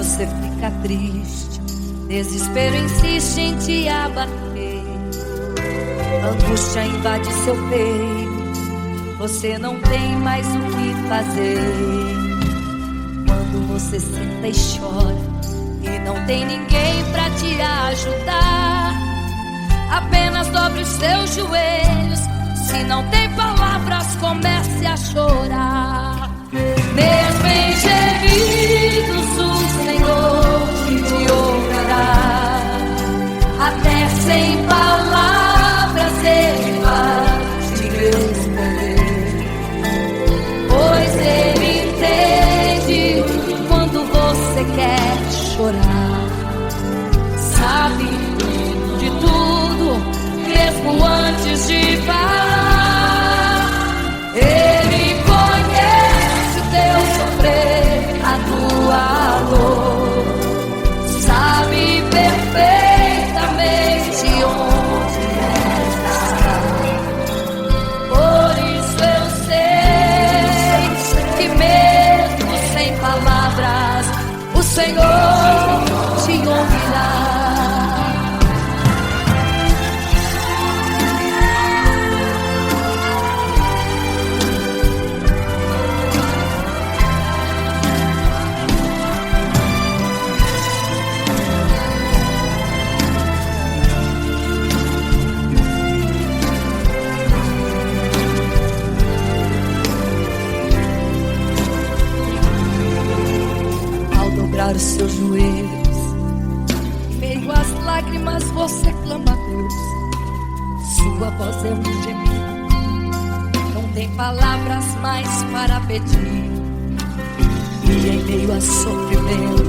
você fica triste, desespero insiste em te abater, angústia invade seu peito, você não tem mais o que fazer. Quando você senta e chora e não tem ninguém pra te ajudar, apenas dobre os seus joelhos. Se não tem palavras, comece a chorar. Mesmo em gemidos, o Senhor te ouvirá. Até sem palavras Ele vai te responder, pois Ele entende quando você quer chorar. Sabe de tudo, mesmo antes de falar. Ele conhece o teu sofrer, a tua dor, sabe perfeitamente onde está. Por isso eu sei que mesmo sem palavras o Senhor te ouvirá. Os seus joelhos, em meio às lágrimas você clama a Deus. Sua voz é um gemido, não tem palavras mais para pedir. E em meio a sofrimento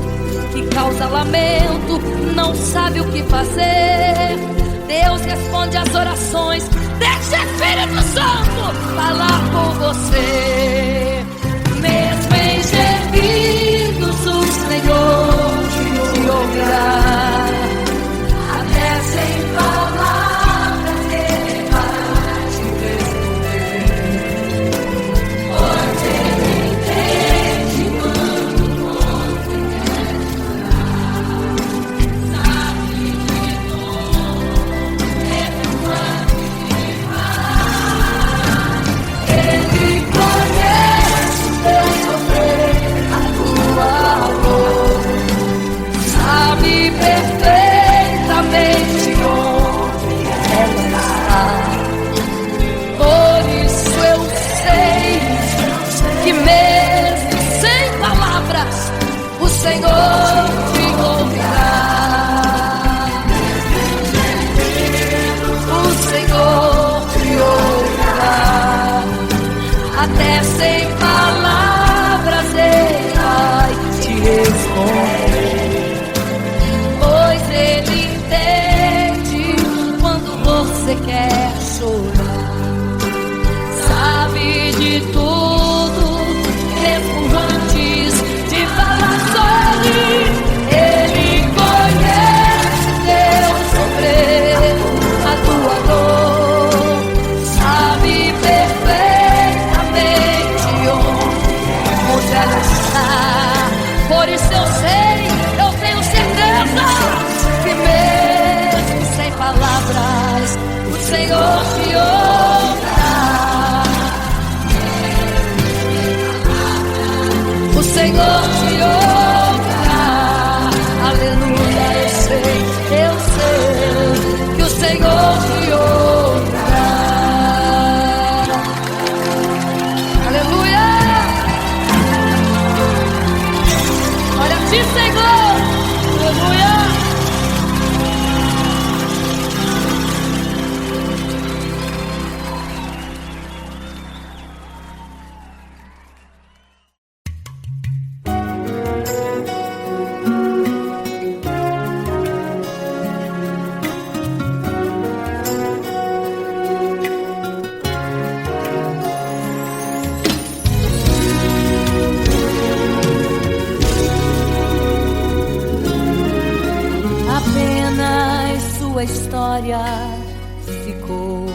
que causa lamento, não sabe o que fazer. Deus responde às orações, deixa o Espírito Santo falar com você. Mesmo em gemidos o Senhor te ouvirá. Até sem palavras Ele vai te responder, pois Ele entende quando você quer chorar. Sabe de tudo, mesmo antes de falar. Ele conhece o teu sofrer, a tua dor, sabe perfeitamente onde ela está. Por isso eu sei que mesmo sem palavras o Senhor te ouvirá. O Senhor te ouvirá. Até sem palavras Ele vai te responder, pois Ele entende quando você quer chorar. Sabe de tudo, mesmo antes de falar sobre. Ele conhece teu sofrer, a tua dor, sabe perfeitamente onde ela está. Por isso eu sei, eu tenho certeza que mesmo sem palavras o Senhor te ouvirá. O Senhor te ouvirá. Aleluia, eu sei que o Senhor te ouvirá. Aleluia. Olha a ti, Senhor. Aleluia. Sua história ficou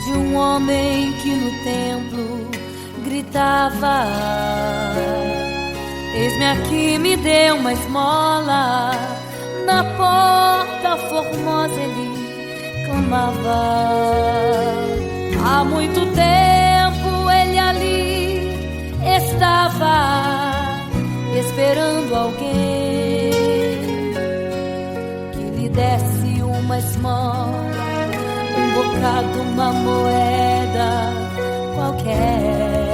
de um homem que no templo gritava: Eis-me aqui, me dê uma esmola. Na porta formosa ele clamava. Há muito tempo ele ali estava, esperando alguém que lhe desse uma esmola, um bocado, uma moeda qualquer.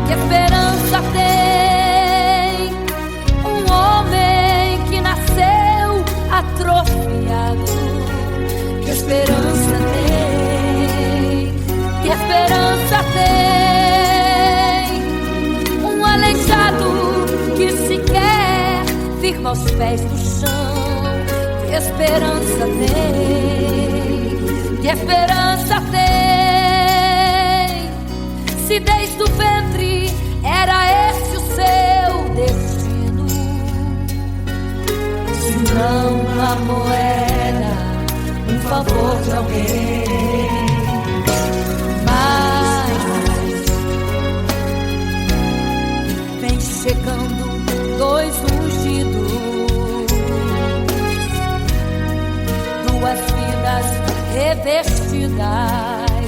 Que esperança tem um homem que nasceu atrofiado? Que esperança tem? Que esperança tem um aleijado que sequer firma os pés no chão? Que esperança tem? Que esperança tem? Se desde o ventre era esse o seu destino, se não uma moeda, um favor de alguém. Mas vem chegando dois ungidos, duas vidas revestidas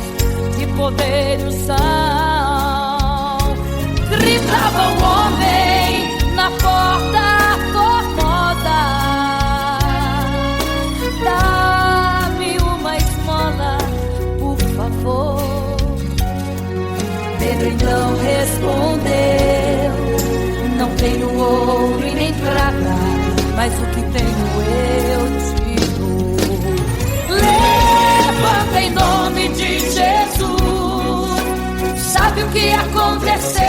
de poder e unção. Gritava o homem na porta formosa: dá-me uma esmola, por favor. Pedro então respondeu: não tenho ouro e nem prata, mas o que tenho eu te dou. Levanta em nome de Jesus. Sabe o que aconteceu?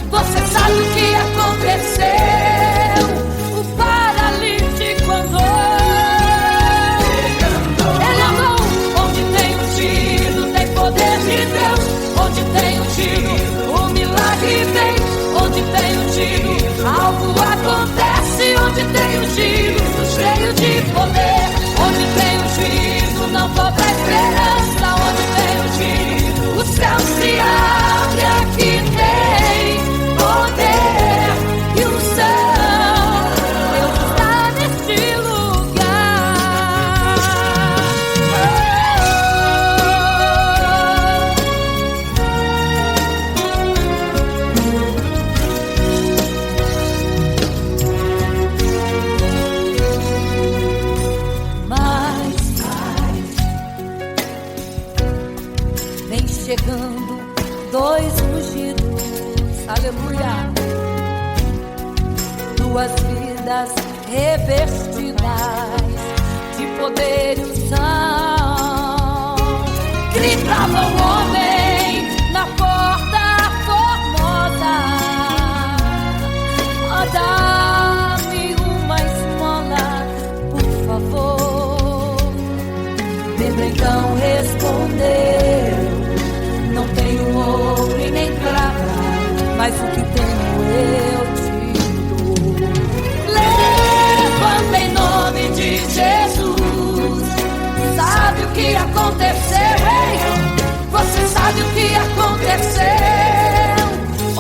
Você sabe o que aconteceu? O paralítico andou. Ele andou. Onde tem ungido, tem poder de Deus. Onde tem ungido, o milagre vem. Onde tem ungido, algo acontece. Onde tem ungido, cheio de poder. Onde tem ungido, não falta esperança. Onde tem ungido, o céu se abre. Aqui tem poder e unção. Deus está neste lugar. Vem chegando dois ungidos, aleluia, duas vidas revestidas de poder e unção. Gritava o homem na porta formosa: oh, dá-me uma esmola, por favor. Pedro então respondeu: não tenho ouro e nem prata, mas o que tenho eu te dou. Levanta em nome de Jesus. Sabe o que aconteceu, hein? Você sabe o que aconteceu?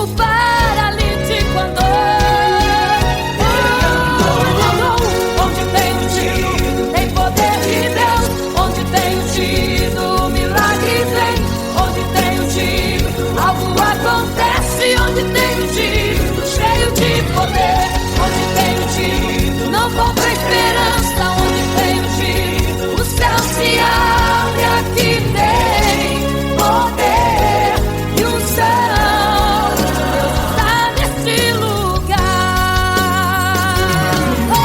O paralítico andou. Onde tem ungido, tem poder de Deus. Onde tem ungido, o milagre vem. Onde tem ungido, algo acontece. Onde tem ungido, cheio de poder. Onde tem ungido, não falta esperança. Onde tem ungido, o céu se abre. Aqui tem poder e unção. Deus está neste lugar. Oh,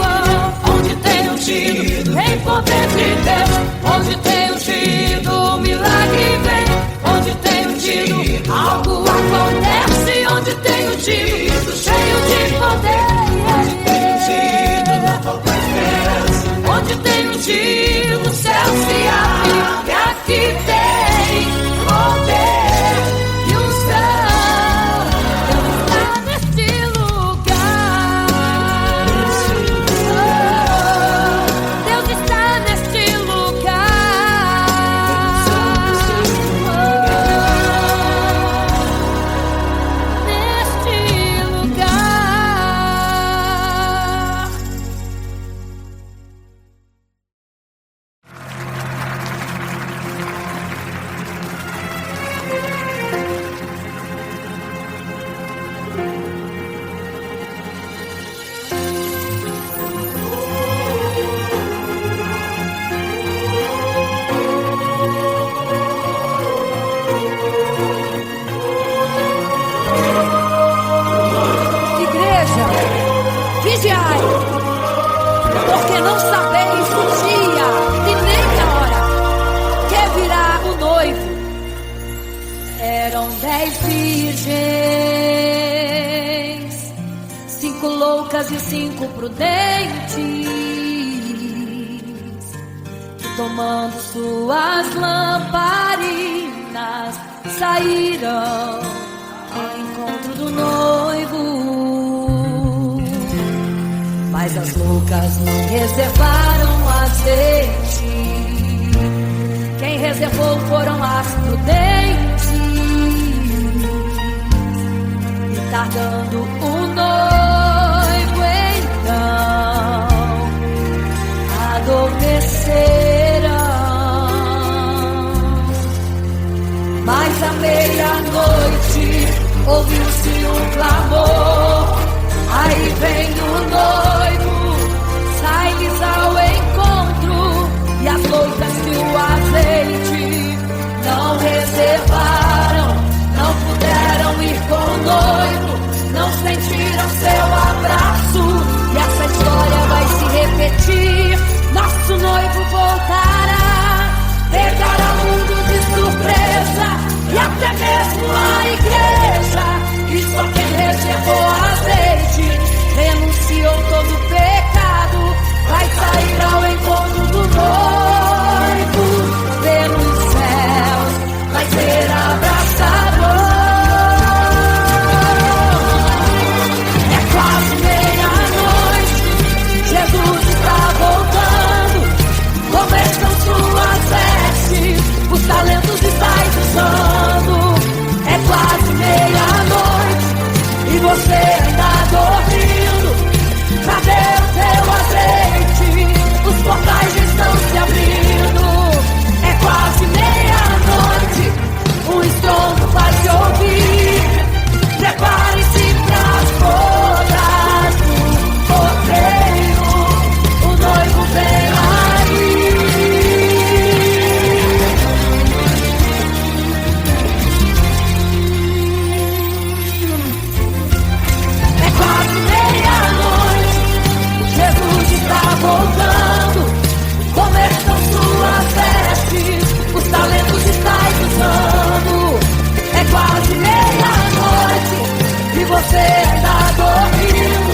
oh. Onde tem ungido, tem poder de Deus. Onde tem ungido, o milagre vem. Onde tem ungido, algo acontece. Onde tem ungido, cheio de poder. Onde tem ungido, não falta esperança. Onde tem ungido, o céu se abre. E aqui tem poder e unção. Deus está neste lugar. Oh, Deus está neste lugar. Oh, 10 virgens, 5 loucas e 5 prudentes, que tomando suas lamparinas saíram ao encontro do noivo. Mas as loucas não reservaram azeite, quem reservou foram as prudentes. E tardando o noivo então adormeceram. Mas à meia-noite ouviu-se um clamor, aí vem o noivo, sai-lhes ao encontro. E as loucas que o azeite não reservaram, não puderam ir com o noivo, não sentiram seu abraço. E essa história vai se repetir, nosso noivo voltará, pegará o mundo de surpresa, e até mesmo a igreja. E só quem reservou azeite, renunciou todo o pecado, vai sair ao encontro do noivo pelos céus, vai ser abraçador. É quase meia-noite, Jesus está voltando, como estão suas vestes, os talentos estáis usando. É quase meia-noite e você ainda dormindo, cadê o teu azeite? Os portais estão se abrindo. É quase meia-noite, um estrondo vai se ouvir. Prepare-se pras bodas do cordeiro, o noivo vem aí. É quase meia-noite, Jesus está voltando, como estão suas vestes, os talentos estáis usando. É quase meia-noite e você está dormindo,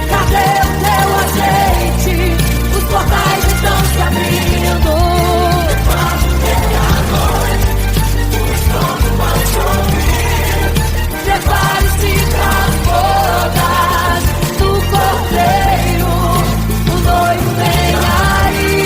cadê o teu azeite? Os portais estão se abrindo. É quase meia-noite, o estrondo vai se ouvir. Prepare-se pras bodas do cordeiro, o noivo vem aí.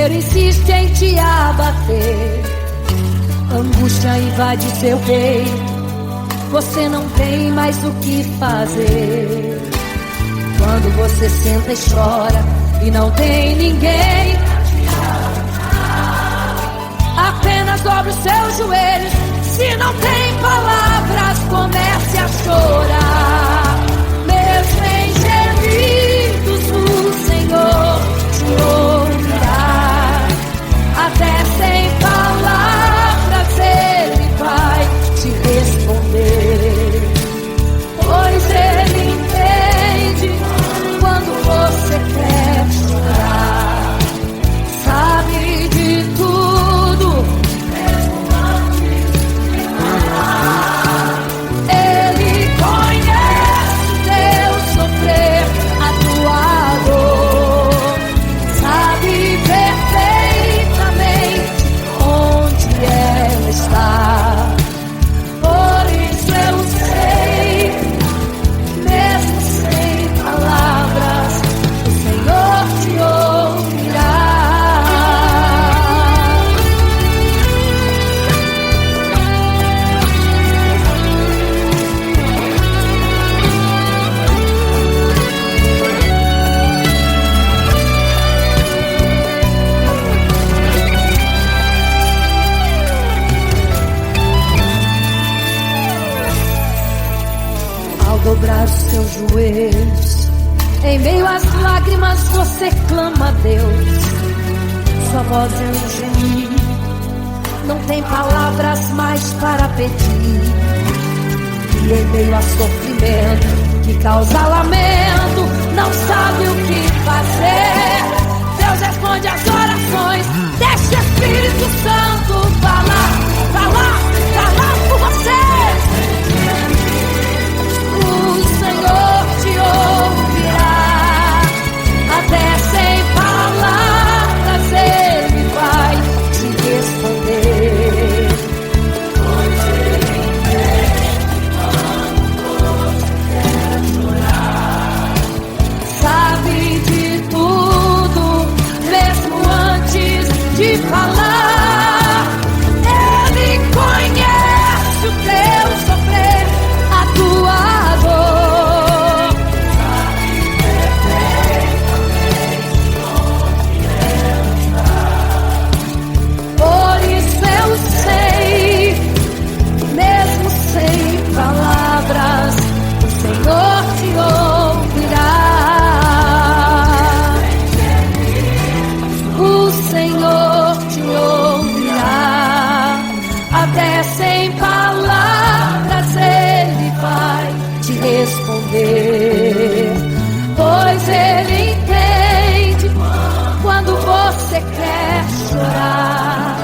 poder insiste em te abater. Angústia invade seu peito, você não tem mais o que fazer. Quando você senta e chora e não tem ninguém, apenas dobre os seus joelhos. Se não tem palavras, comece a chorar. Mesmo em gemidos, o Senhor te ouvirá. Até sem palavras Ele vai te responder, pois Ele entende quando você quer chorar. Sabe de tudo, mesmo antes de falar. Ele conhece o teu sofrer, a tua dor. Sabe perfeitamente onde ela está. Por isso eu sei, mesmo sem palavras, o Senhor te ouvirá. Ao dobrar os seus joelhos, em meio às lágrimas você clama a Deus. Sua voz é um gemido, não tem palavras mais para pedir. E em meio a sofrimento que causa lamento, não sabe o que fazer. Deus responde às orações, deixa o Espírito Santo falar por você. O Senhor te ouvirá. Até sem palavras Ele vai te responder, pois Ele entende quando você quer chorar. Sabe de tudo, mesmo antes de falar. Ele conhece o teu sofrer, a tua dor. Sabe perfeitamente onde ela está. Por isso eu sei, mesmo sem palavras, o Senhor te ouvirá. O Senhor te ouvirá. Até sem palavras Ele vai te responder, pois Ele entende quando você quer chorar.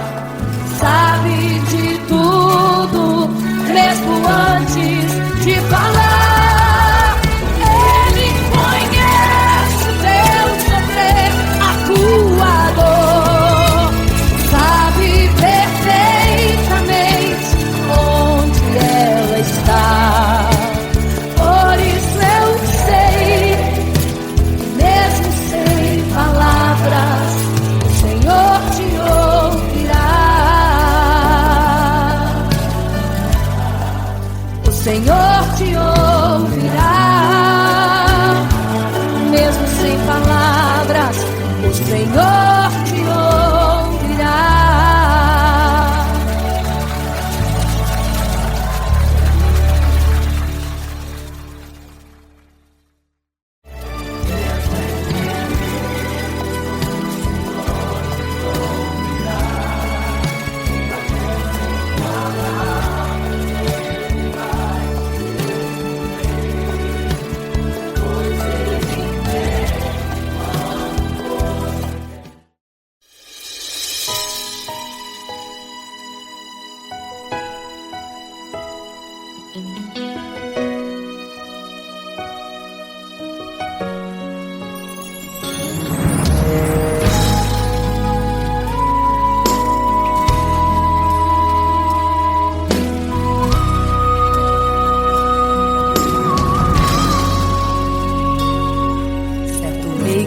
Sabe de tudo, mesmo antes de falar. Ele conhece o teu sofrer, a tua dor. Sabe perfeitamente onde ela está. Por isso eu sei, mesmo sem palavras, o Senhor te ouvirá. O Senhor te ouvirá. Mesmo sem palavras, o Senhor te ouvirá.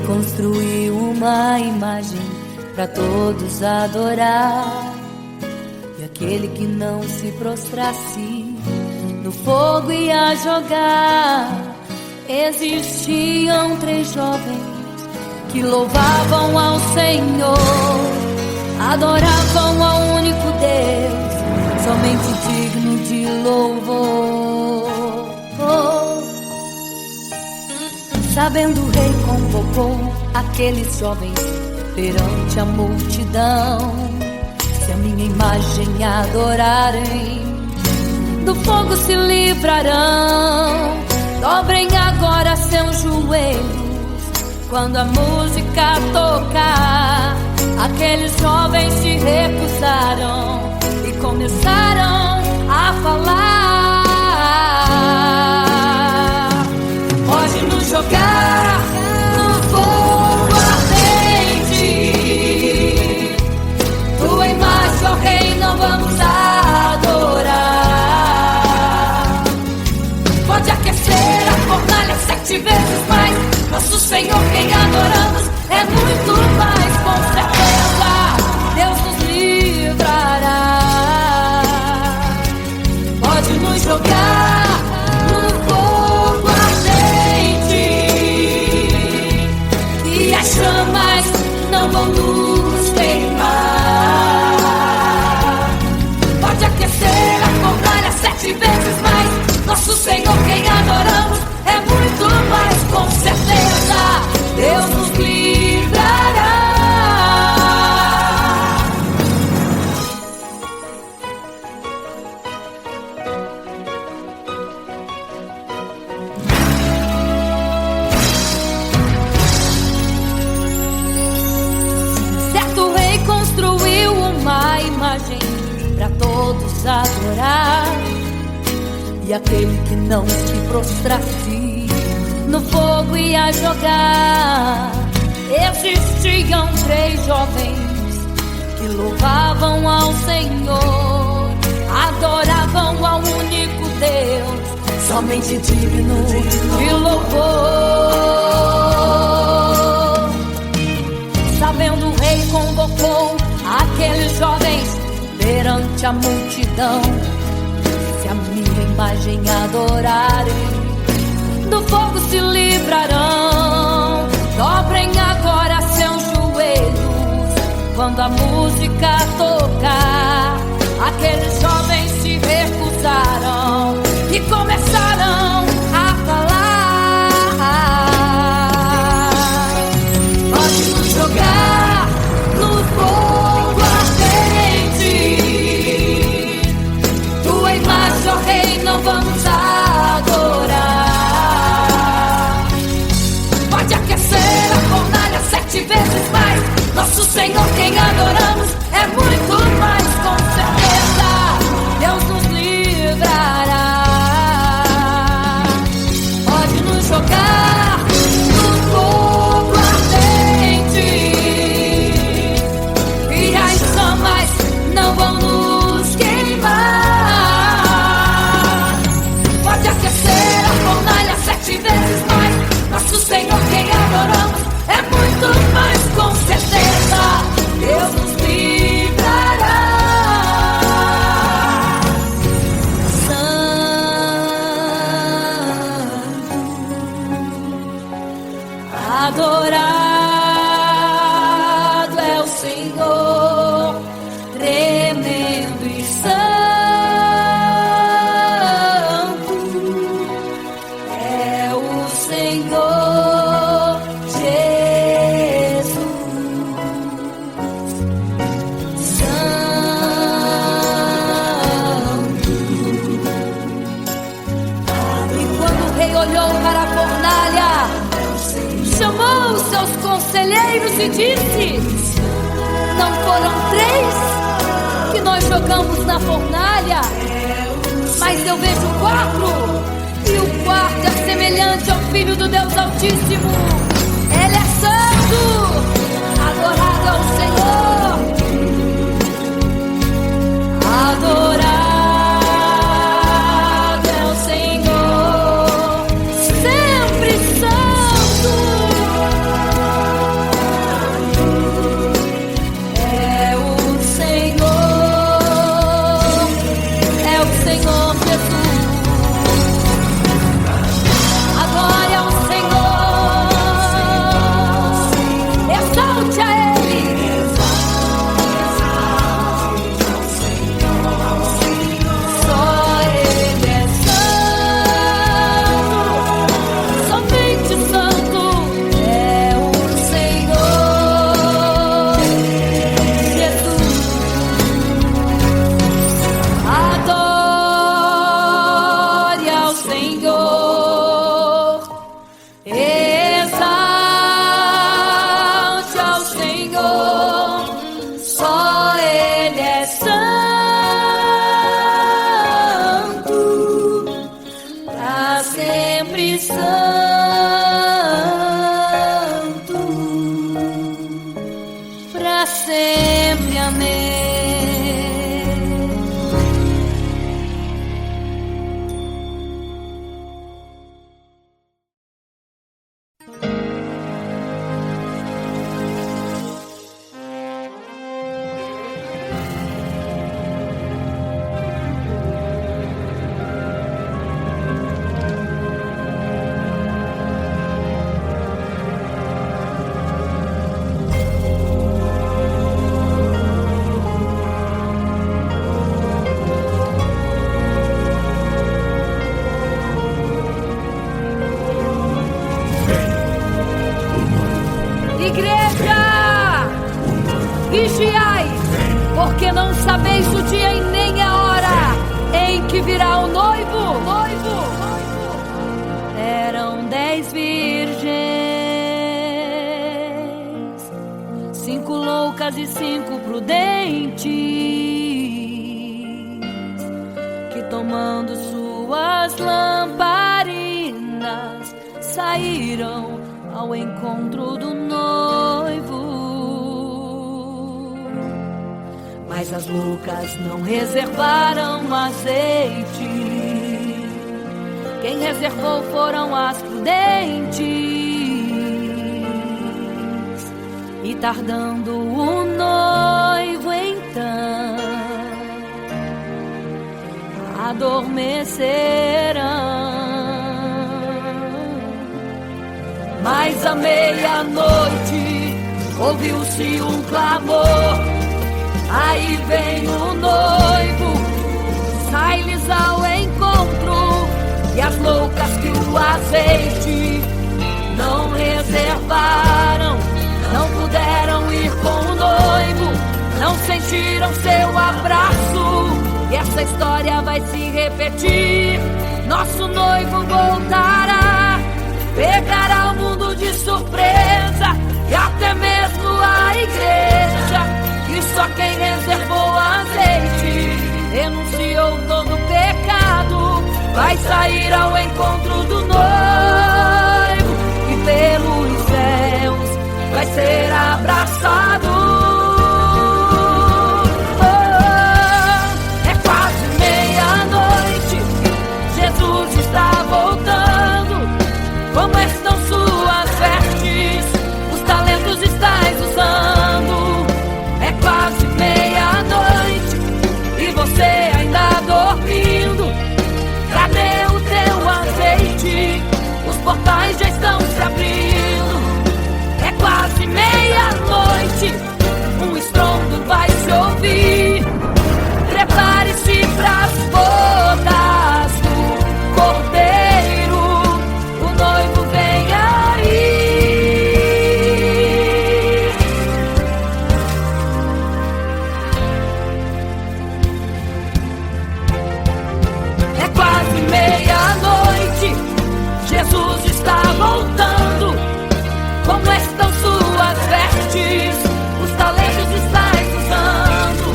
Construiu uma imagem pra todos adorar. E aquele que não se prostrasse no fogo ia jogar. Existiam 3 jovens que louvavam ao Senhor, adoravam ao único Deus, somente digno de louvor. Sabendo o rei convocou aqueles jovens perante a multidão. Se a minha imagem adorarem, do fogo se livrarão. Dobrem agora seus joelhos quando a música tocar. Aqueles jovens se recusaram e começaram a falar. Pode nos jogar no fogo ardente, tua imagem, ó Rei, não vamos adorar. Pode aquecer a fornalha 7 vezes mais. Nosso Senhor, quem adoramos, é muito mais. Com certeza Deus nos livrará. Pode nos jogar no fogo ardente e as chamas não vão nos queimar. Pode aquecer a fornalha 7 vezes mais. Nosso Senhor, quem adoramos, é muito mais. Com certeza Deus nos livrará. Certo rei construiu uma imagem para todos adorar. E aquele que não se prostrasse no fogo ia jogar. Existiam 3 jovens que louvavam ao Senhor, adoravam ao único Deus, somente digno de louvor. Sabendo o rei convocou aqueles jovens perante a multidão. Se a minha imagem adorarem, do fogo se livrarão. Dobrem agora seus joelhos quando a música tocar. Aqueles jovens se recusaram e começaram a falar. Pode nos jogar no fogo ardente, tua imagem, ó Rei, não vamos adorar. Pode aquecer a fornalha 7 vezes mais. Nosso Senhor, quem adoramos, é muito mais. Com certeza Deus nos livrará. Pode nos jogar no fogo ardente e as chamas não vão nos queimar. Pode aquecer a fornalha 7 vezes mais. Nosso Senhor, quem adoramos, é muito mais. Com certeza Deus nos livrará. Santo, adorado é o Senhor, tremendo e santo é o Senhor Jesus. Santo. E quando o rei olhou para a fornalha, chamou os seus conselheiros e disse: não foram 3 que nós jogamos na fornalha, mas eu vejo 4, e o quarto é semelhante ao Filho do Deus Altíssimo. Ele é santo, adorado ao Senhor, adorado é o Senhor, sempre santo. vigiai, porque não sabeis o dia e nem a hora em que virá o noivo. Eram 10 virgens, 5 loucas e 5 prudentes, que tomando suas lamparinas saíram ao encontro do noivo. Mas as loucas não reservaram azeite. Quem reservou foram as prudentes. E tardando o noivo então, adormecerão. Mas à meia-noite ouviu-se um clamor: aí vem o noivo, sai-lhes ao encontro. E as loucas que o azeite não reservaram, não puderam ir com o noivo, não sentiram seu abraço. E essa história vai se repetir. Nosso noivo voltará, pegará o mundo de surpresa, e até mesmo a igreja. E só quem reservou azeite, renunciou todo o pecado, vai sair ao encontro do noivo, e pelos céus vai ser abraçado. É quase meia-noite, Jesus está voltando. Como estão suas vestes? Os talentos estais usando. É quase meia-noite e você ainda dormindo. Cadê o teu azeite? Os portais já estão se abrindo. É quase meia-noite, um estrondo vai se ouvir. Prepare-se pras bodas do Cordeiro, o noivo vem aí. É quase meia-noite, Jesus está voltando. Como estão suas vestes? Os talentos estais usando.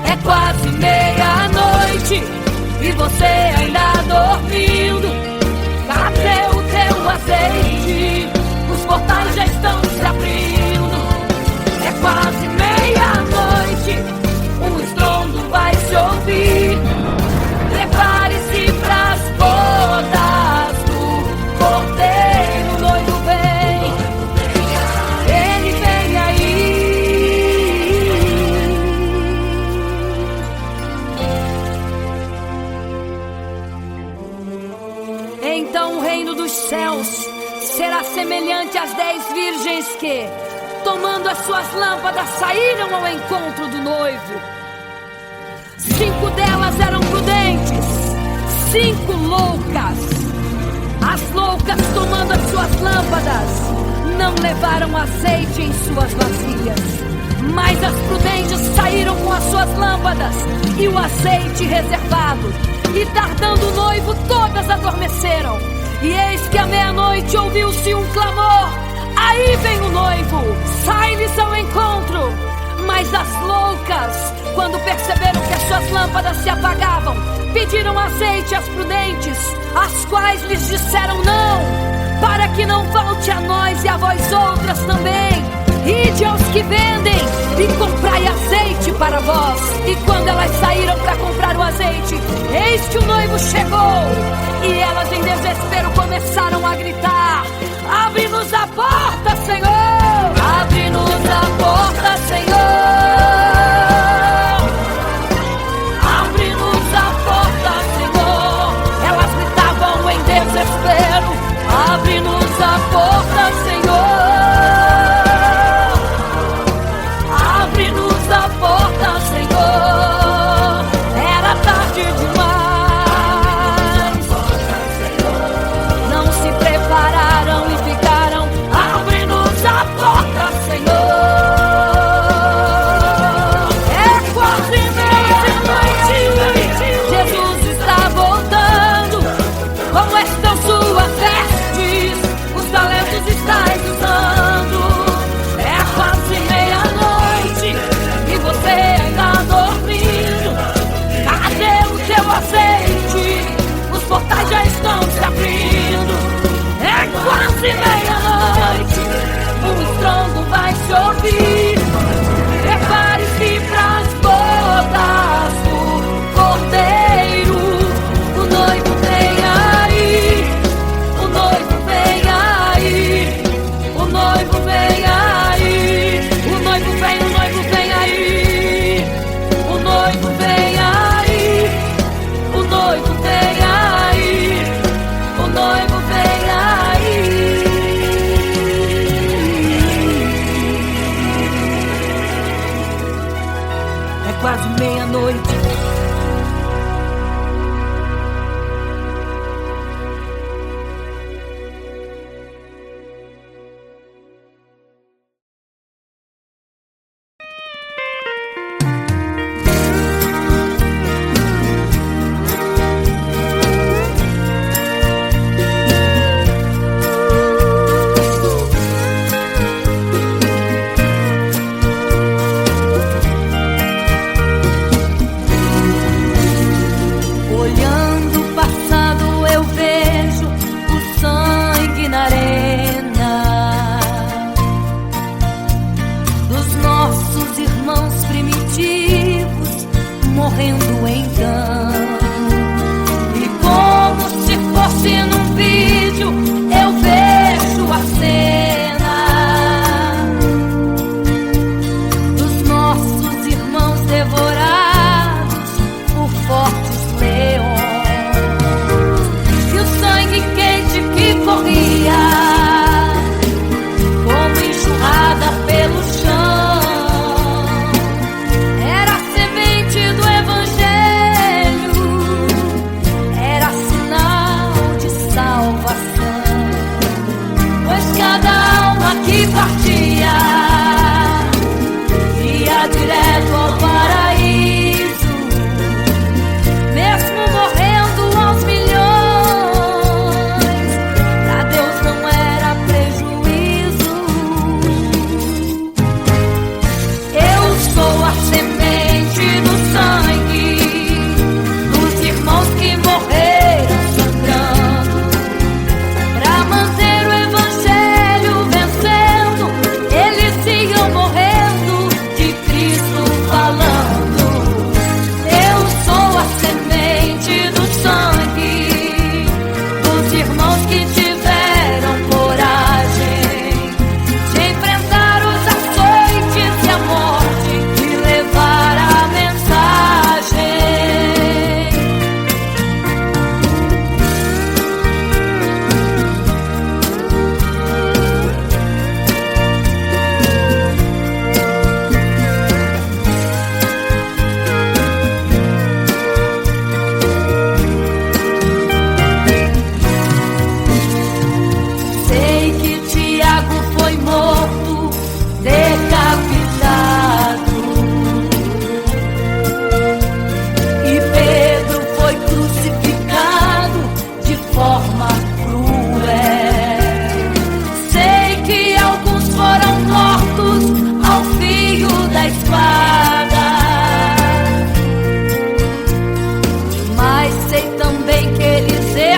É quase meia-noite e você ainda dormindo. Cadê o teu azeite? Os portais já estão se abrindo. É quase meia-noite, um estrondo vai se ouvir. Prepare-se pras bodas do Cordeiro, o noivo vem, ele vem aí. Então o reino dos céus será semelhante às 10 virgens que, tomando as suas lâmpadas, saíram ao encontro do noivo. 5 delas eram prudentes, 5 loucas. As loucas, tomando as suas lâmpadas, não levaram azeite em suas vasilhas. Mas as prudentes saíram com as suas lâmpadas e o azeite reservado. E tardando o noivo, todas adormeceram. E eis que à meia-noite ouviu-se um clamor: aí vem o noivo, sai-lhes ao encontro. Mas as loucas, quando perceberam que as suas lâmpadas se apagavam, pediram azeite às prudentes, as quais lhes disseram: não, para que não falte a nós e a vós outras também. Ide aos que vendem e comprai azeite para vós. E quando elas saíram para comprar o azeite, eis que o noivo chegou. E elas em desespero começaram a gritar: abre-nos a porta, Senhor! Abre-nos a porta, Senhor! Abre-nos a porta, Senhor! Elas gritavam em desespero: abre-nos a porta, Senhor! Abre-nos a porta, Senhor! Era tarde demais. Não se prepare.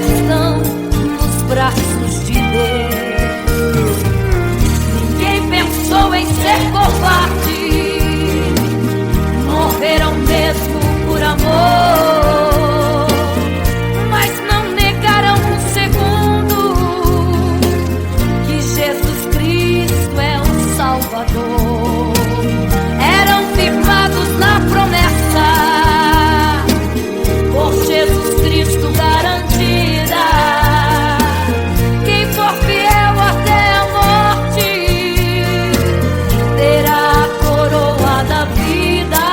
estão nos braços de Deus. Ninguém pensou em ser covarde, morreram mesmo por amor, mas não negaram um segundo que Jesus Cristo é o Salvador. Eram firmados na promessa, por Jesus Cristo garantida. Quem for fiel até a morte terá a coroa da vida.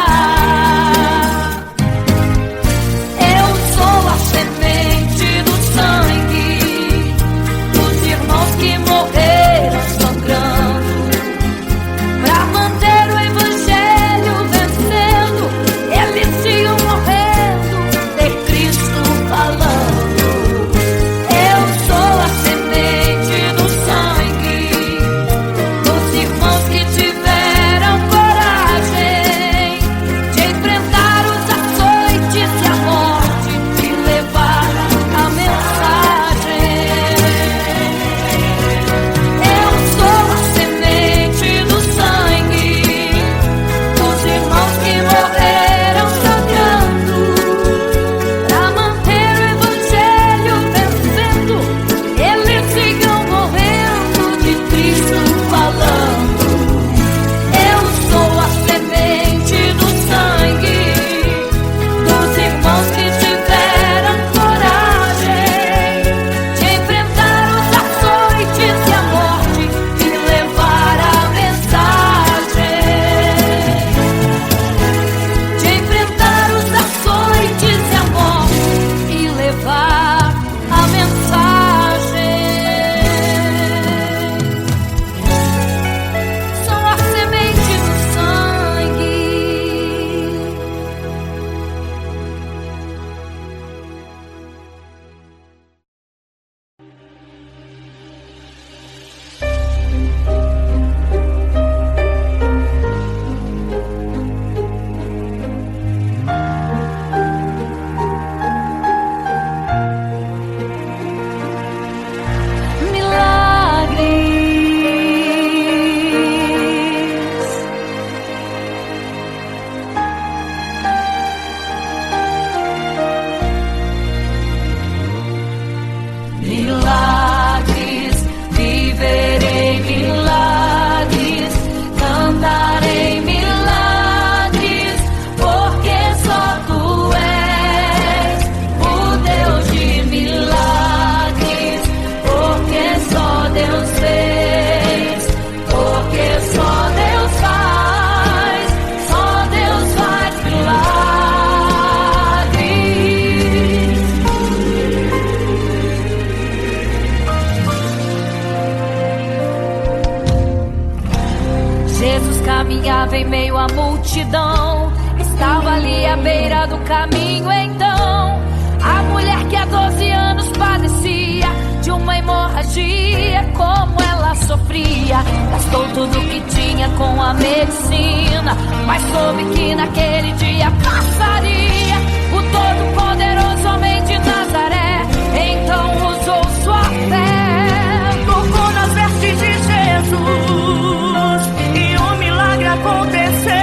Eu sou a semente do sangue dos irmãos que morreram sangrando pra manter o evangelho vencendo. Eles iam morrendo de Cristo falando. Eu sou a semente do sangue dos irmãos que tiveram coragem de enfrentar os açoites e a morte e levar a mensagem. Eu sou a semente do sangue dos irmãos que morreram sangrando pra manter o evangelho vencendo. Eles iam morrendo de Cristo falando. Eu sou a semente do sangue dos irmãos que tiveram coragem de enfrentar os açoites e a morte e levar a mensagem. De enfrentar os açoites e a morte e levar a mensagem. Sou a semente do sangue. Milagres. Milagres, viverei milagres, cantarei milagres, porque só tu és o Deus de milagres, porque só Deus fez, porque só Deus faz milagres. Jesus caminhava em meio à multidão, estava ali à beira do caminho. Então a mulher que há 12 anos padecia de uma hemorragia, como ela sofria, gastou tudo que tinha com a medicina, mas soube que naquele dia passaria o todo-poderoso homem de Nazaré. Então usou sua fé, tocou nas vestes de Jesus e um milagre aconteceu.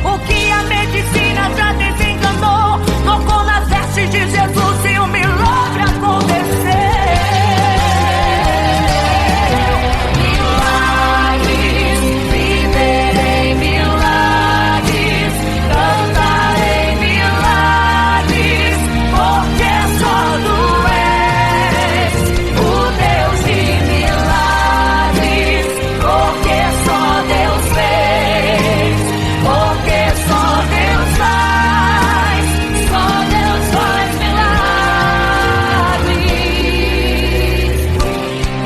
O que a medicina já desenganou, tocou nas vestes de Jesus e um milagre aconteceu. Milagres, viverei milagres, cantarei milagres, porque só tu és o Deus de milagres, porque só Deus fez, porque só Deus faz milagres.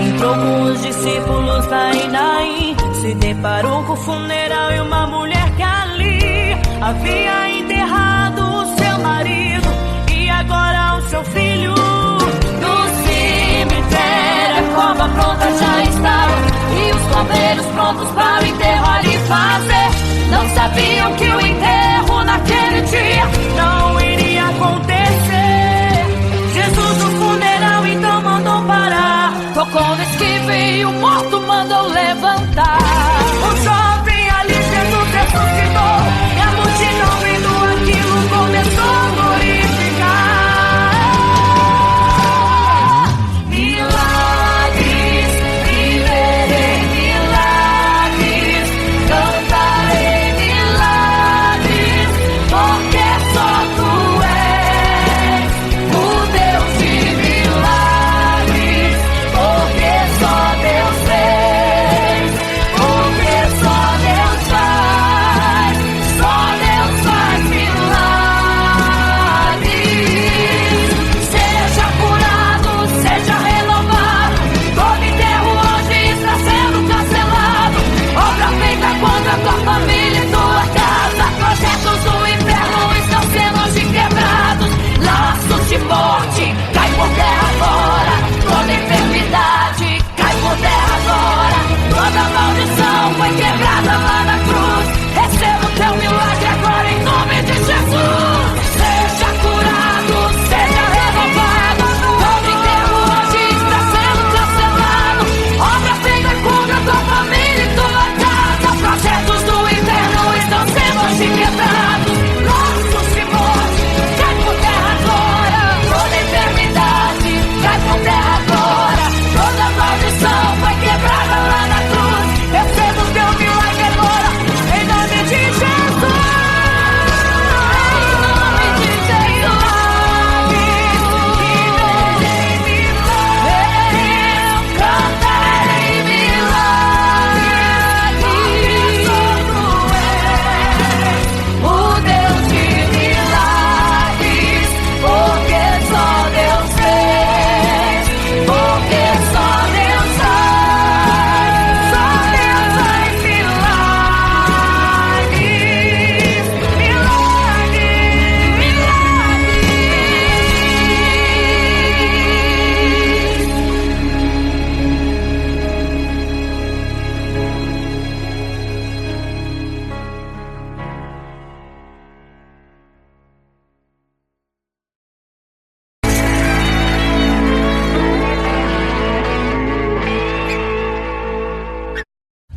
Entrou com os discípulos lá em Naim, se deparou com o funeral e uma mulher que ali havia enterrado o seu marido e agora o seu filho. No cemitério a cova pronta já estava e os bombeiros prontos para o enterro ali fazer. Não sabiam que o enterro naquele dia não iria acontecer. Jesus cantar. O jovem ali Jesus ressuscitou e a multidão vendo aquilo começou a glorificar. Milagres, viverei milagres, cantarei milagres, porque só Tu és o Deus de milagres, porque só Deus fez, porque só Deus faz milagres. Seja curado, seja renovado, todo enterro hoje está sendo cancelado. Obra feita contra a tua família e tua casa, projetos do inferno estão sendo hoje quebrados. Laços de morte, cai por terra agora. Toda enfermidade, cai por terra agora. Toda maldição foi quebrada lá na cruz. Receba o teu milagre agora em nome de Jesus. Seja curado, seja renovado, todo enterro hoje está sendo cancelado. Obra feita contra a tua família e tua casa, projetos do inferno estão sendo hoje quebrados. Laços de morte, cai por terra agora. Toda enfermidade, cai por terra agora. Toda maldição foi quebrada lá na cruz. Receba o teu milagre agora, em nome de Jesus.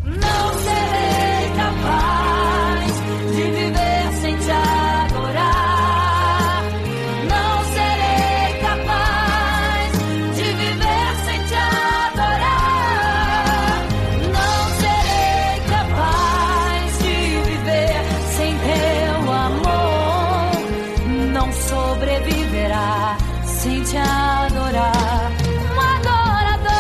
Não serei capaz de viver sem te adorar. Não serei capaz de viver sem te adorar. Não serei capaz de viver sem teu amor. Não sobreviverá sem te adorar. Um adorador.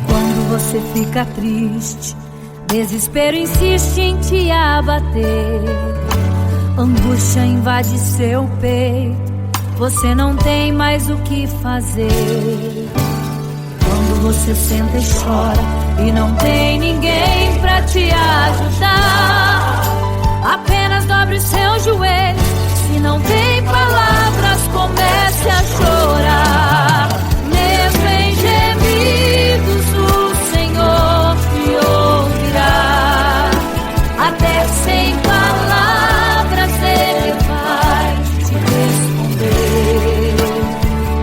Quando você fica triste, desespero insiste em te abater. Angústia invade seu peito, você não tem mais o que fazer. Quando você senta e chora e não tem ninguém pra te ajudar, apenas dobre os seus joelhos. Se não tem palavras, comece a chorar. Mesmo em gemidos, o Senhor te ouvirá. Até sem palavras Ele vai te responder,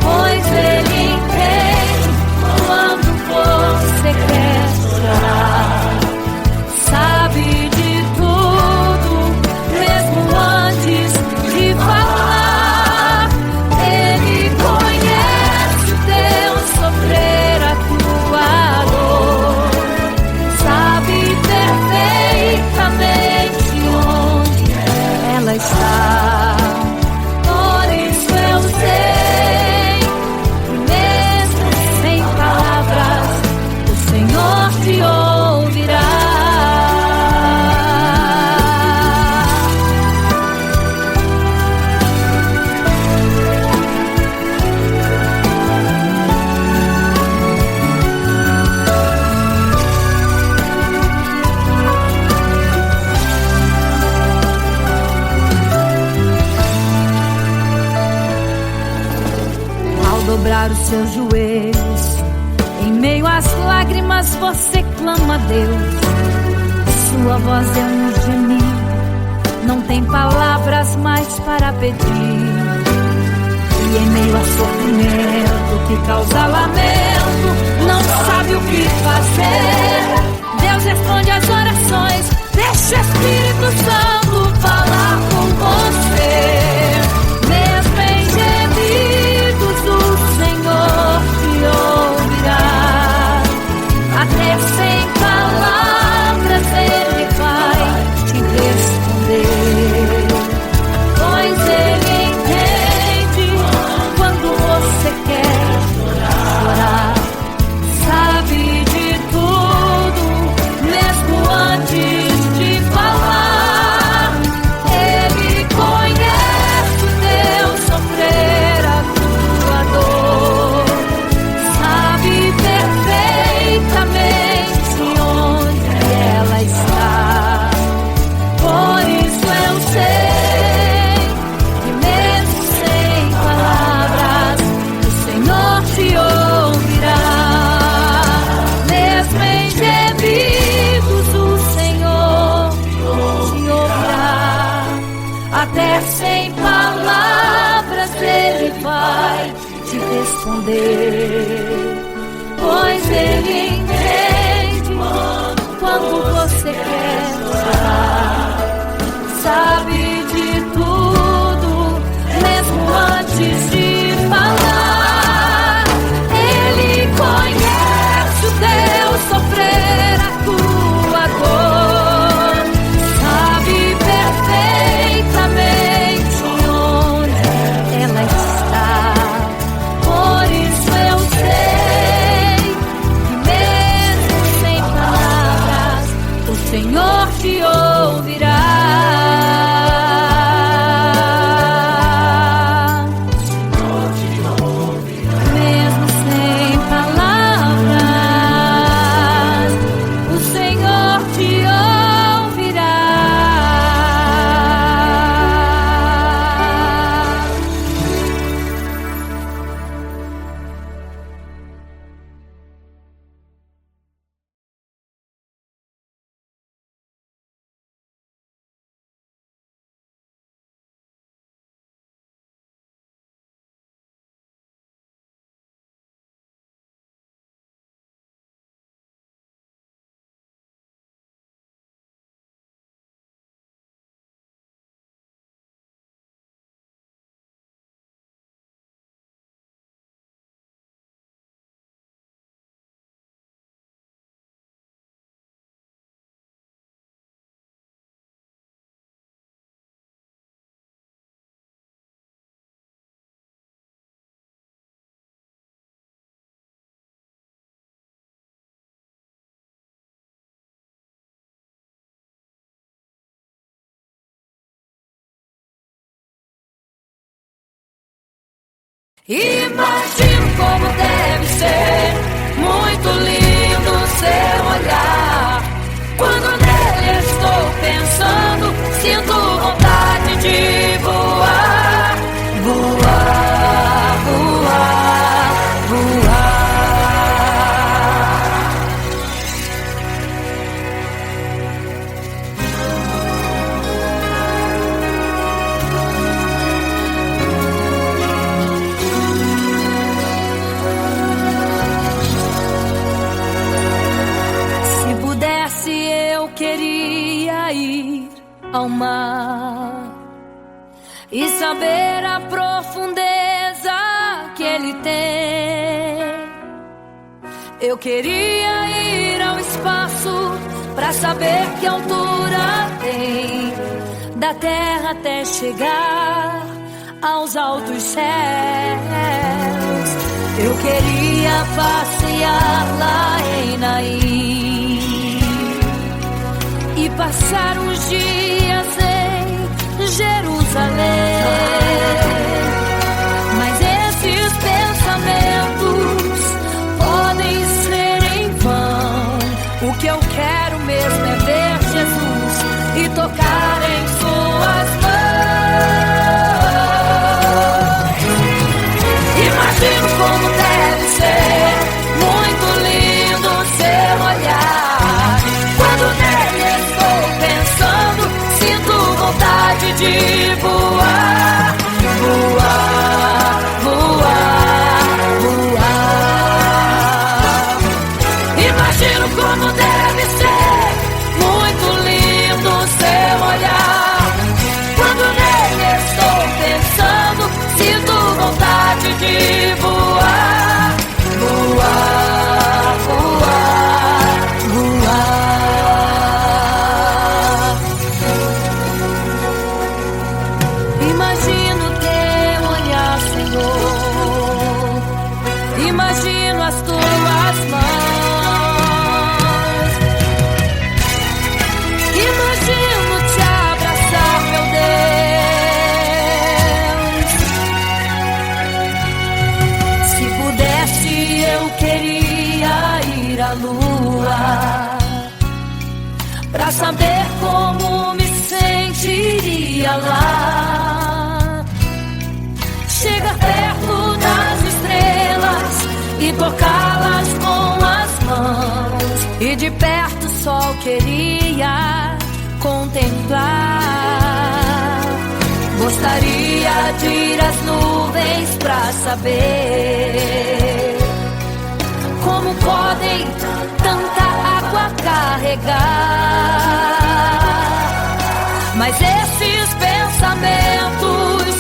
pois Ele entende quando você quer chorar. Sabe de tudo, mesmo antes de falar. Ele conhece dobrar os seus joelhos, em meio às lágrimas você clama a Deus. Sua voz é um gemido, não tem palavras mais para pedir. E em meio a sofrimento que causa lamento, não sabe o que fazer. Deus responde às orações, deixa o Espírito Santo falar com você. Mesmo em gemidos o Senhor te ouvirá. Até sem palavras Ele vai te responder. Pois Ele entende quando você quer chorar. Sabe de tudo, mesmo antes de falar. Ele conhece o teu sofrer, a tua dor. Sabe perfeitamente onde ela está. Por isso eu sei que mesmo sem palavras o Senhor te ouvirá. Mesmo em gemidos o Senhor te ouvirá. Até sem palavras Ele vai te responder. Pois Ele entende quando você quer chorar. Sabe de tudo, mesmo antes de falar. Ele conhece o teu sofrer, a tua dor. Sabe perfeitamente onde ela está. Por isso eu sei que mesmo sem palavras o Senhor te ouvirá. Mesmo sem palavras o Senhor te ouvirá. Imagino como deve ser muito lindo seu olhar. Quando nele estou pensando, sinto vontade de voar. Voar, voar, voar. Queria ir ao mar e saber a profundeza que ele tem. Eu queria ir ao espaço pra saber que altura tem, da terra até chegar aos altos céus. Eu queria passear lá em Naim e passar uns dias em Jerusalém. Mas esses pensamentos podem ser em vão. O que eu quero mesmo é ver Jesus e tocar em suas mãos. Imagino de voar, voar, voar, voar. Imagino como deve ser muito lindo seu olhar. Quando nele estou pensando, sinto vontade de voar, voar, voar, voar. Imagino teu olhar, Senhor. Imagino as tuas mãos. Imagino te abraçar, meu Deus. Se pudesse, eu queria ir à lua pra saber como me sentiria lá. Chegar perto das estrelas e tocá-las com as mãos, e de perto só queria contemplar. Gostaria de ir às nuvens pra saber como podem tanta água carregar. Mas esses pensamentos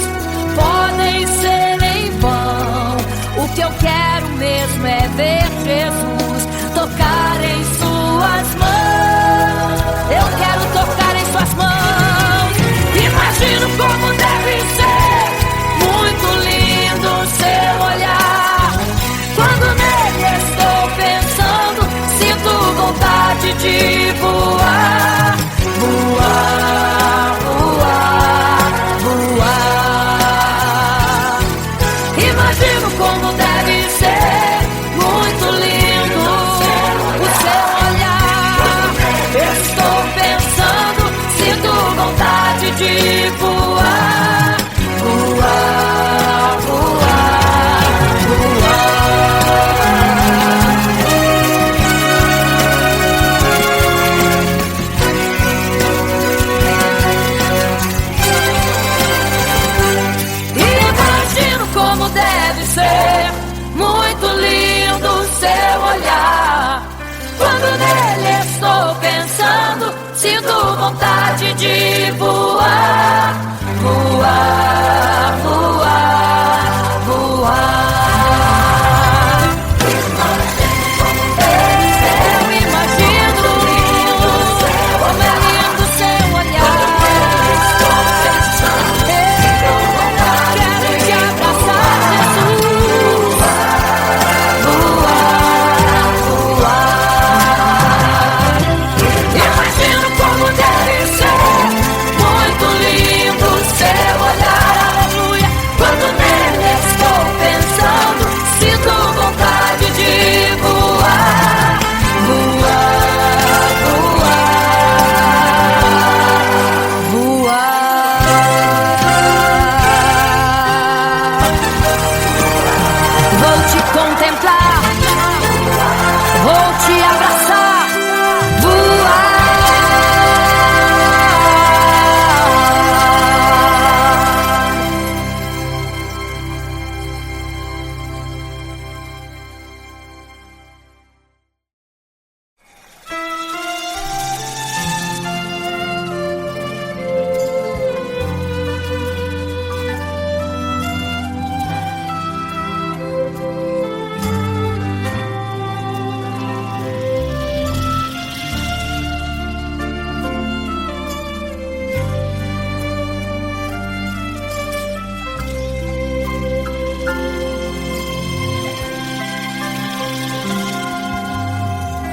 podem ser em vão. O que eu quero mesmo é ver Jesus tocar em suas mãos. Eu quero tocar em suas mãos. Imagino como deve ser muito lindo seu olhar. Quando nele estou pensando, sinto vontade de voar, voar, voar, voar. Imagino como deve ser muito lindo o seu olhar. Estou pensando, sinto vontade de voar, voar, voar, Imagino como deve ser muito lindo o seu olhar. Quando nele estou pensando, sinto vontade de voar, voar, voar, voar. Eu imagino como é lindo o seu olhar. Quero te abraçar, Jesus. Voar, voar. Imagino como deve ser muito lindo o seu olhar, aleluia. Quando nele estou pensando, sinto vontade de voar, voar, voar, voar. Vou te contemplar, vou te abraçar, voar.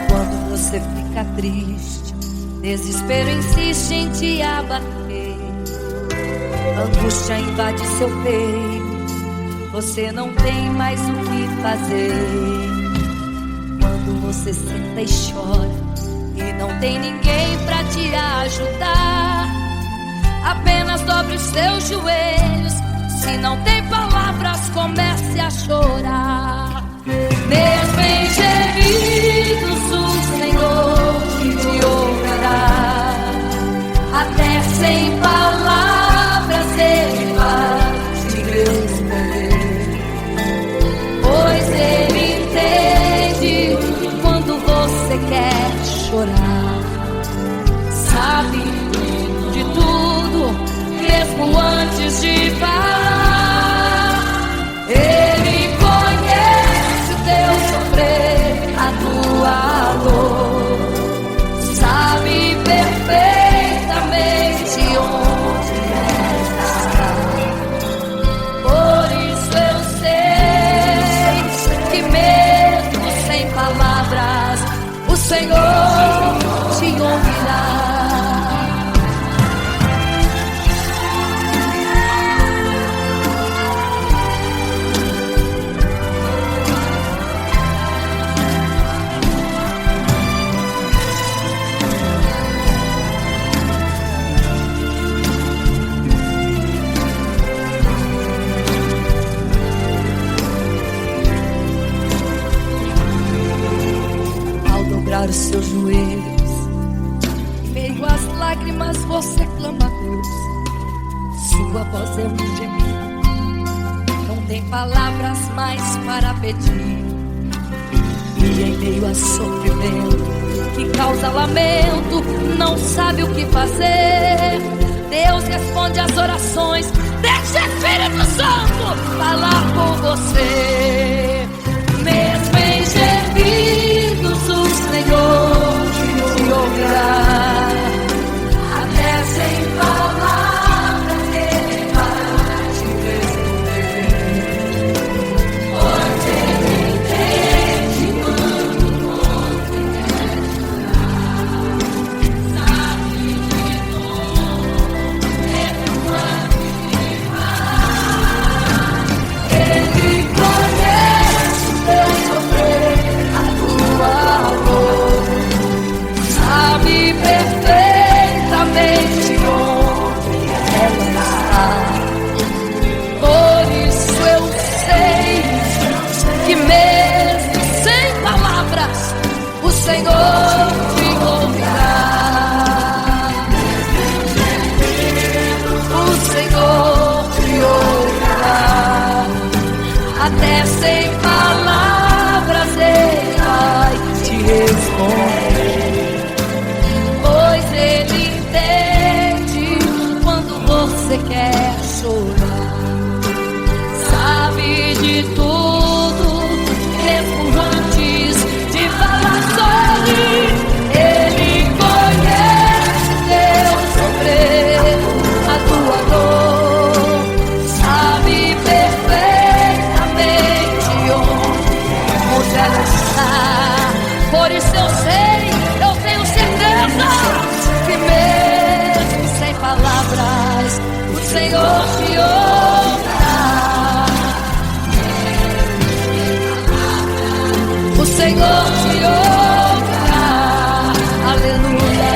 Quando você fica triste, desespero insiste em te abater. Angústia invade seu peito, você não tem mais o que fazer. Quando você senta e chora e não tem ninguém pra te ajudar, apenas dobre os seus joelhos. Se não tem palavras, comece a chorar. Mesmo em gemidos, o Senhor te ouvirá. Até sem palavras chorar. Sabe de tudo, mesmo antes de falar. Ele conhece teu sofrer, a tua dor. Sabe perfeitamente onde está. Por isso eu sei que mesmo sem palavras, o Senhor te ouvirá. Os seus joelhos, meio às lágrimas você clama a Deus. Sua voz é um gemido, não tem palavras mais para pedir. E em meio a sofrimento que causa lamento, não sabe o que fazer. Deus responde às orações. Deixa o Espírito Santo falar com você. Mesmo em gemidos, o Senhor te ouvirá. Até sem palavras Ele vai te responder. Pois Ele entende quando o outro quer chorar. Sabe de tudo, mesmo antes de falar. Ele conhece teu sofrer, a tua dor. Sabe perfeitamente onde ela está. Por isso eu sei que mesmo sem palavras, o Senhor te ouvirá. O Senhor te ouvirá. Até sem palavras Ele vai te responder. Pois Ele entende quando você quer chorar. Sabe de tudo, mesmo antes de falar sobre. Ele conhece teu sofrer, a tua dor. Sabe perfeitamente onde ela está. Por isso eu sei, eu tenho certeza que mesmo sem palavras, o Senhor te ouvirá. O Senhor te ouvirá. Aleluia,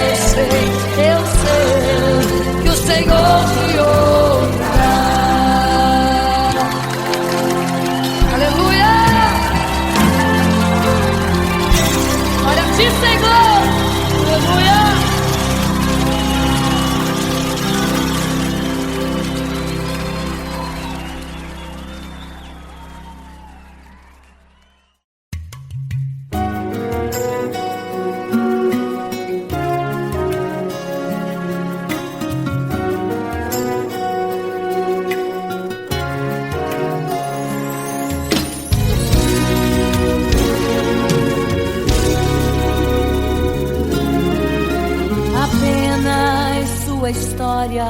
eu sei que o Senhor te ouvirá. Aleluia. Olha a ti, Senhor. Aleluia. Apenas sua história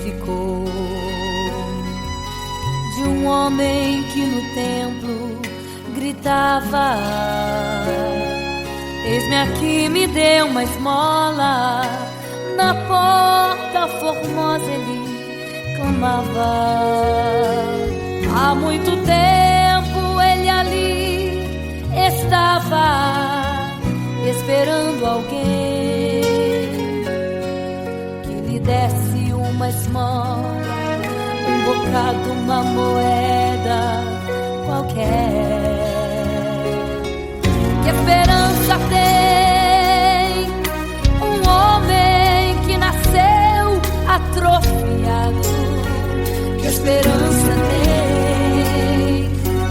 ficou de um homem que no templo gritava: eis-me aqui, me dê uma esmola. Na porta formosa ele clamava. Há muito tempo ele ali estava esperando alguém que lhe desse uma esmola, um bocado, uma moeda qualquer. Que esperança tem um homem que nasceu atrofiado? Que esperança tem?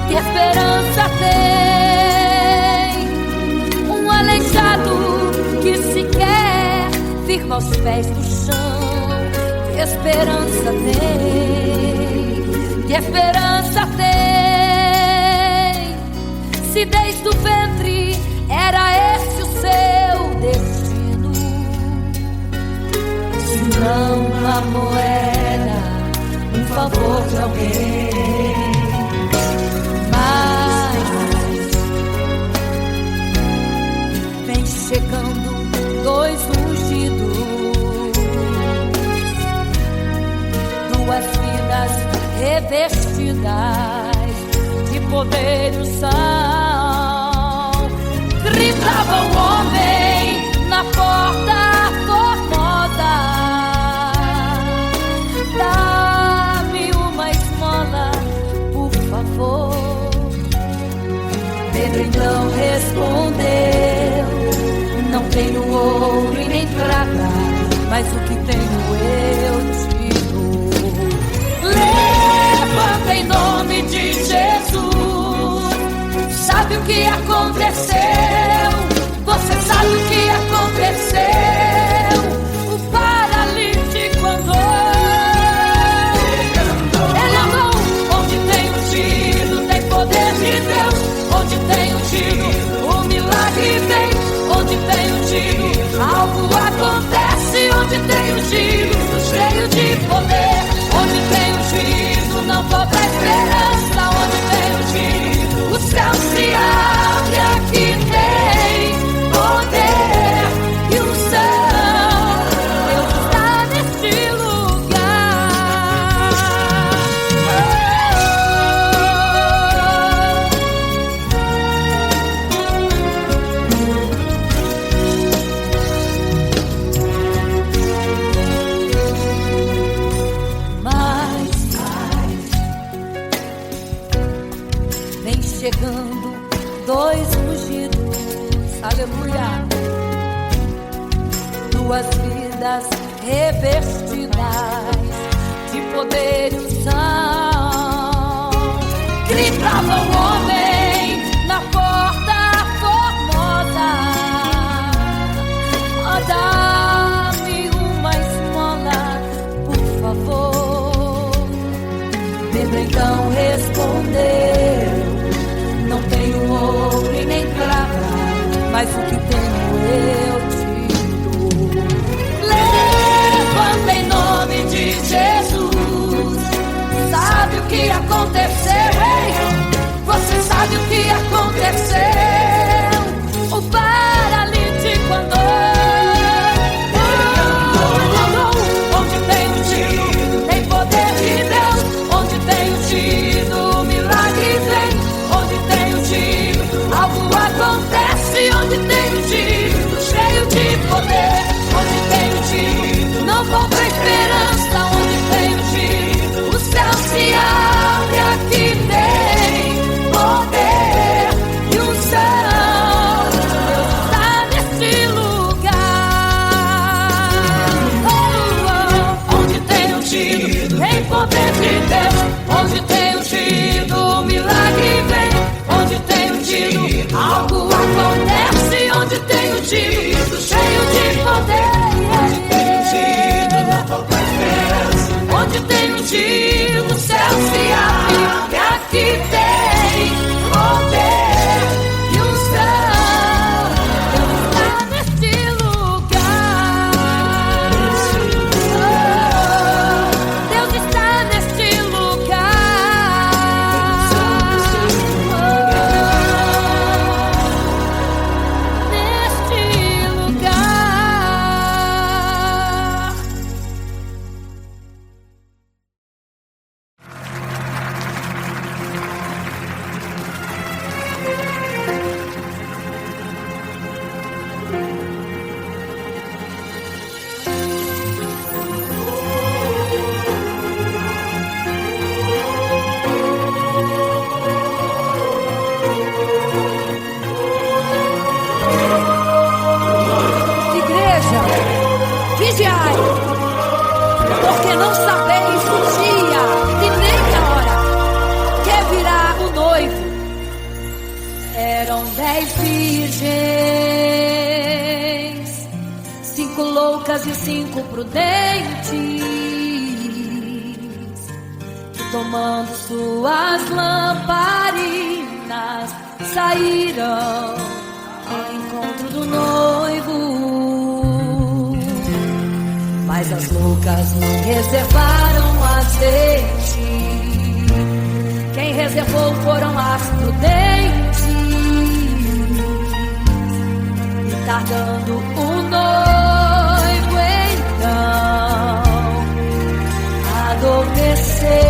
Que esperança tem um aleijado firma os pés no chão. Que esperança tem? Que esperança tem? Se desde o ventre era esse o seu destino, se não uma moeda, um favor de alguém. Mas vem chegando dois ungidos, duas vidas revestidas de poder e unção. Gritava o homem na porta formosa: dá-me uma esmola, por favor. Pedro então respondeu: não tenho ouro e nem prata, mas o que tenho eu te dou. Levanta em nome de Jesus. Sabe o que aconteceu? Você sabe o que aconteceu? O paralítico andou. Ele andou. Onde tem ungido, tem poder de Deus. Onde tem ungido, o milagre vem. Onde tem ungido, algo acontece. Onde tem ungido, cheio de poder. Onde tem ungido, não falta esperança. Onde tem ungido, o céu se abre. Aqui tem poder e unção. Deus está neste lugar. Mas vem chegando dois ungidos, aleluia, duas vidas revestidas de poder e unção. Gritava o homem na porta formosa: oh, dá-me uma esmola, por favor. Pedro então respondeu: não tenho ouro e nem prata, mas o que tenho eu te dou. Levanta em nome de Jesus. Sabe o que aconteceu, hein? Você sabe o que aconteceu? O paralítico andou. Onde tem ungido, tem poder de Deus. Onde tem ungido, o milagre vem. Onde tem ungido, algo acontece. Onde tem ungido, cheio de poder. Onde tem ungido, não falta esperança. Onde tem ungido, o céu se abre. Aqui tem poder e unção. Deus está neste lugar. Oh, oh. Onde tem ungido, tem poder de Deus. Onde tem ungido, o milagre vem. Onde tem ungido, algo acontece. Onde tem ungido, cheio de poder. Onde tem ungido, não falta esperança. Onde tem ungido, o céu se abre. E aqui tem poder e unção. Deus está neste lugar. Oh, Deus está neste lugar. Neste lugar. Igreja, vigiai, porque não sabeis o dia e nem a hora que virá o noivo. Eram 10 virgens, 5 5 loucas e 5 prudentes, que tomando suas lamparinas saíram ao encontro do noivo. Mas as loucas não reservaram azeite, quem reservou foram as prudentes. E tardando o noivo então adormeceram.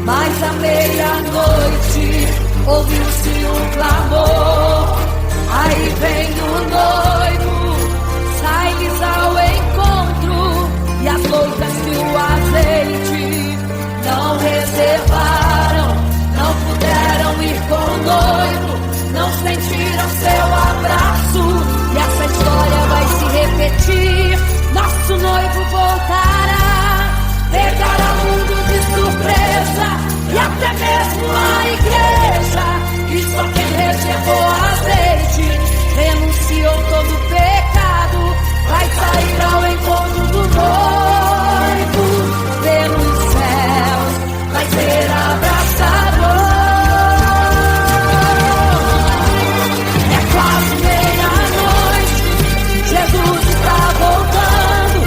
Mas à meia-noite ouviu-se um clamor, aí vem o noivo, sai-lhes ao encontro. E as loucas que o azeite não reservaram, não puderam ir com o noivo, não sentiram seu abraço. E essa história vai se repetir, nosso noivo voltará, pegará o mundo de surpresa, e até mesmo a igreja. E só quem reservou azeite, renunciou todo pecado, vai sair ao encontro do noivo. Pelos céus vai ser abraçador. É quase meia-noite, Jesus está voltando,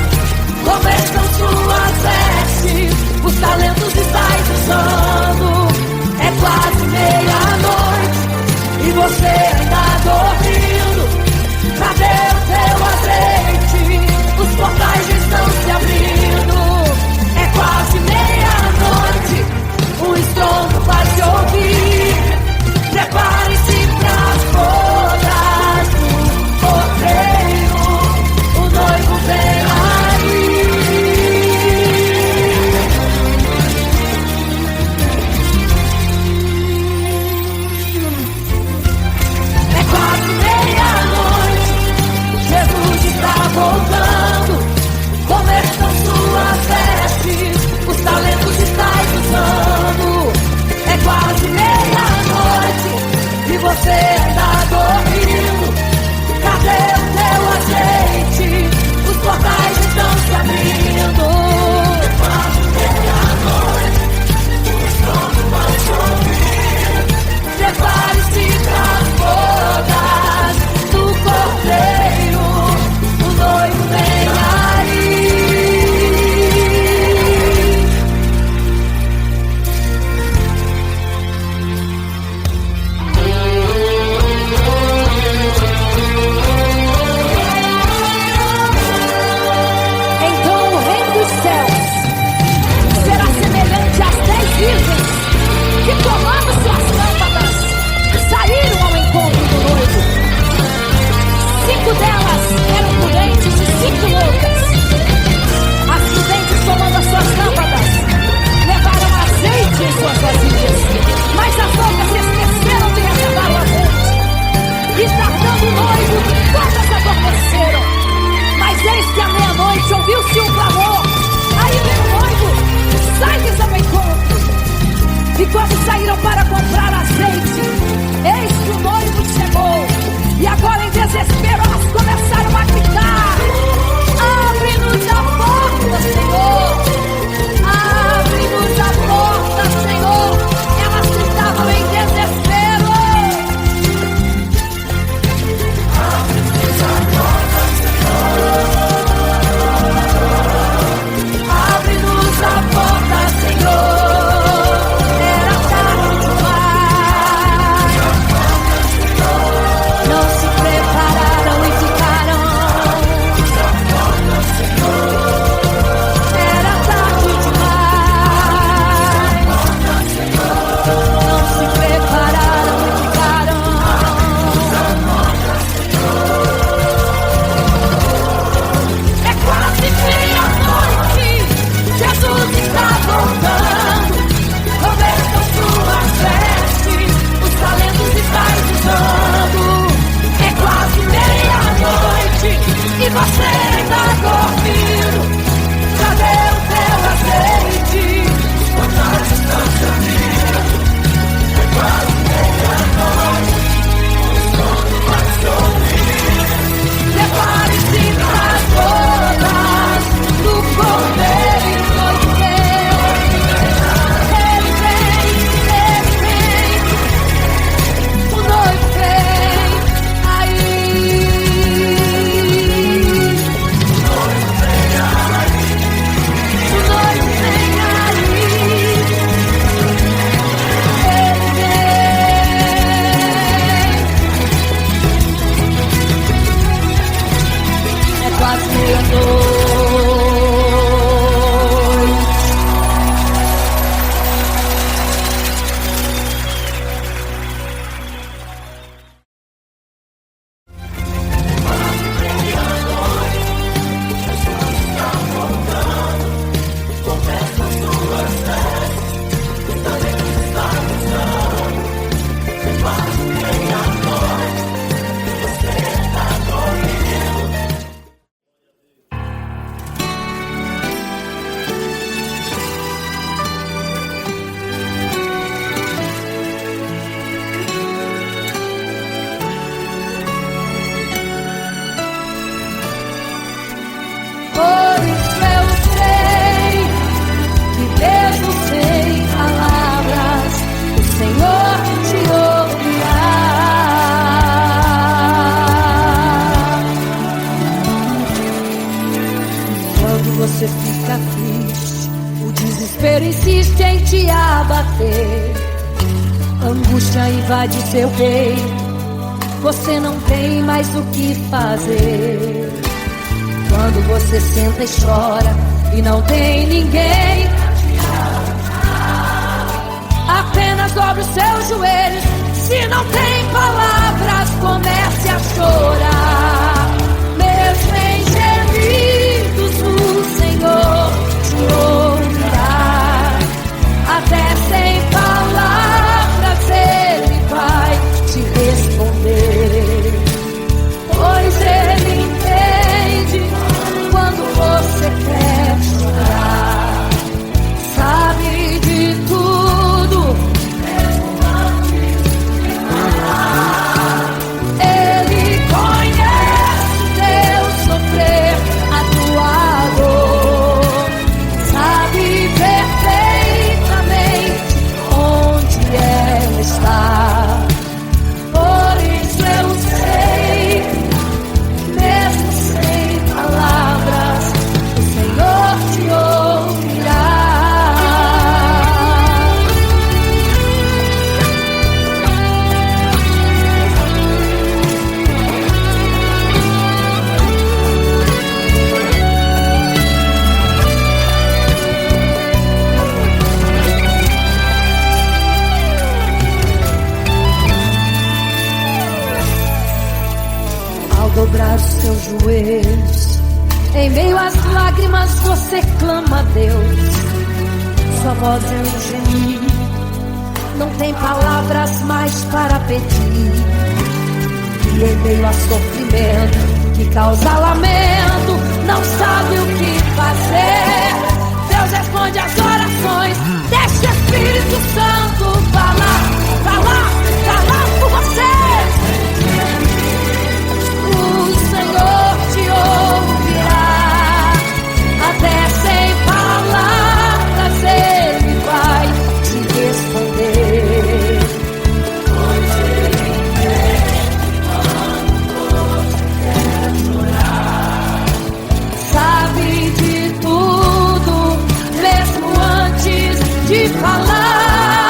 bater, angústia invade seu peito, você não tem mais o que fazer. Quando você senta e chora e não tem ninguém, apenas dobre os seus joelhos. Se não tem palavras, comece a chorar. Mesmo em gemidos, o Senhor te ouvirá. Até sem palavras Ele vai te responder, pois Ele entende quando você quer chorar. Sabe de tudo, Ele conhece o teu sofrer, a tua dor, sabe perfeitamente onde ela está. Por isso eu sei, mesmo sem palavras, o Senhor te ouvirá. Ao dobrar os seus joelhos, em meio às lágrimas você clama a Deus. Sua voz é um gemido, não tem palavras mais para pedir. E em meio a sofrimento que causa lamento, não sabe o que fazer. Deus responde às orações, deixa o Espírito Santo falar por você. O Senhor te ouvirá, até sem palavras Ele vai te responder, pois Ele entende quando você quer chorar. Sabe de tudo, mesmo antes de falar.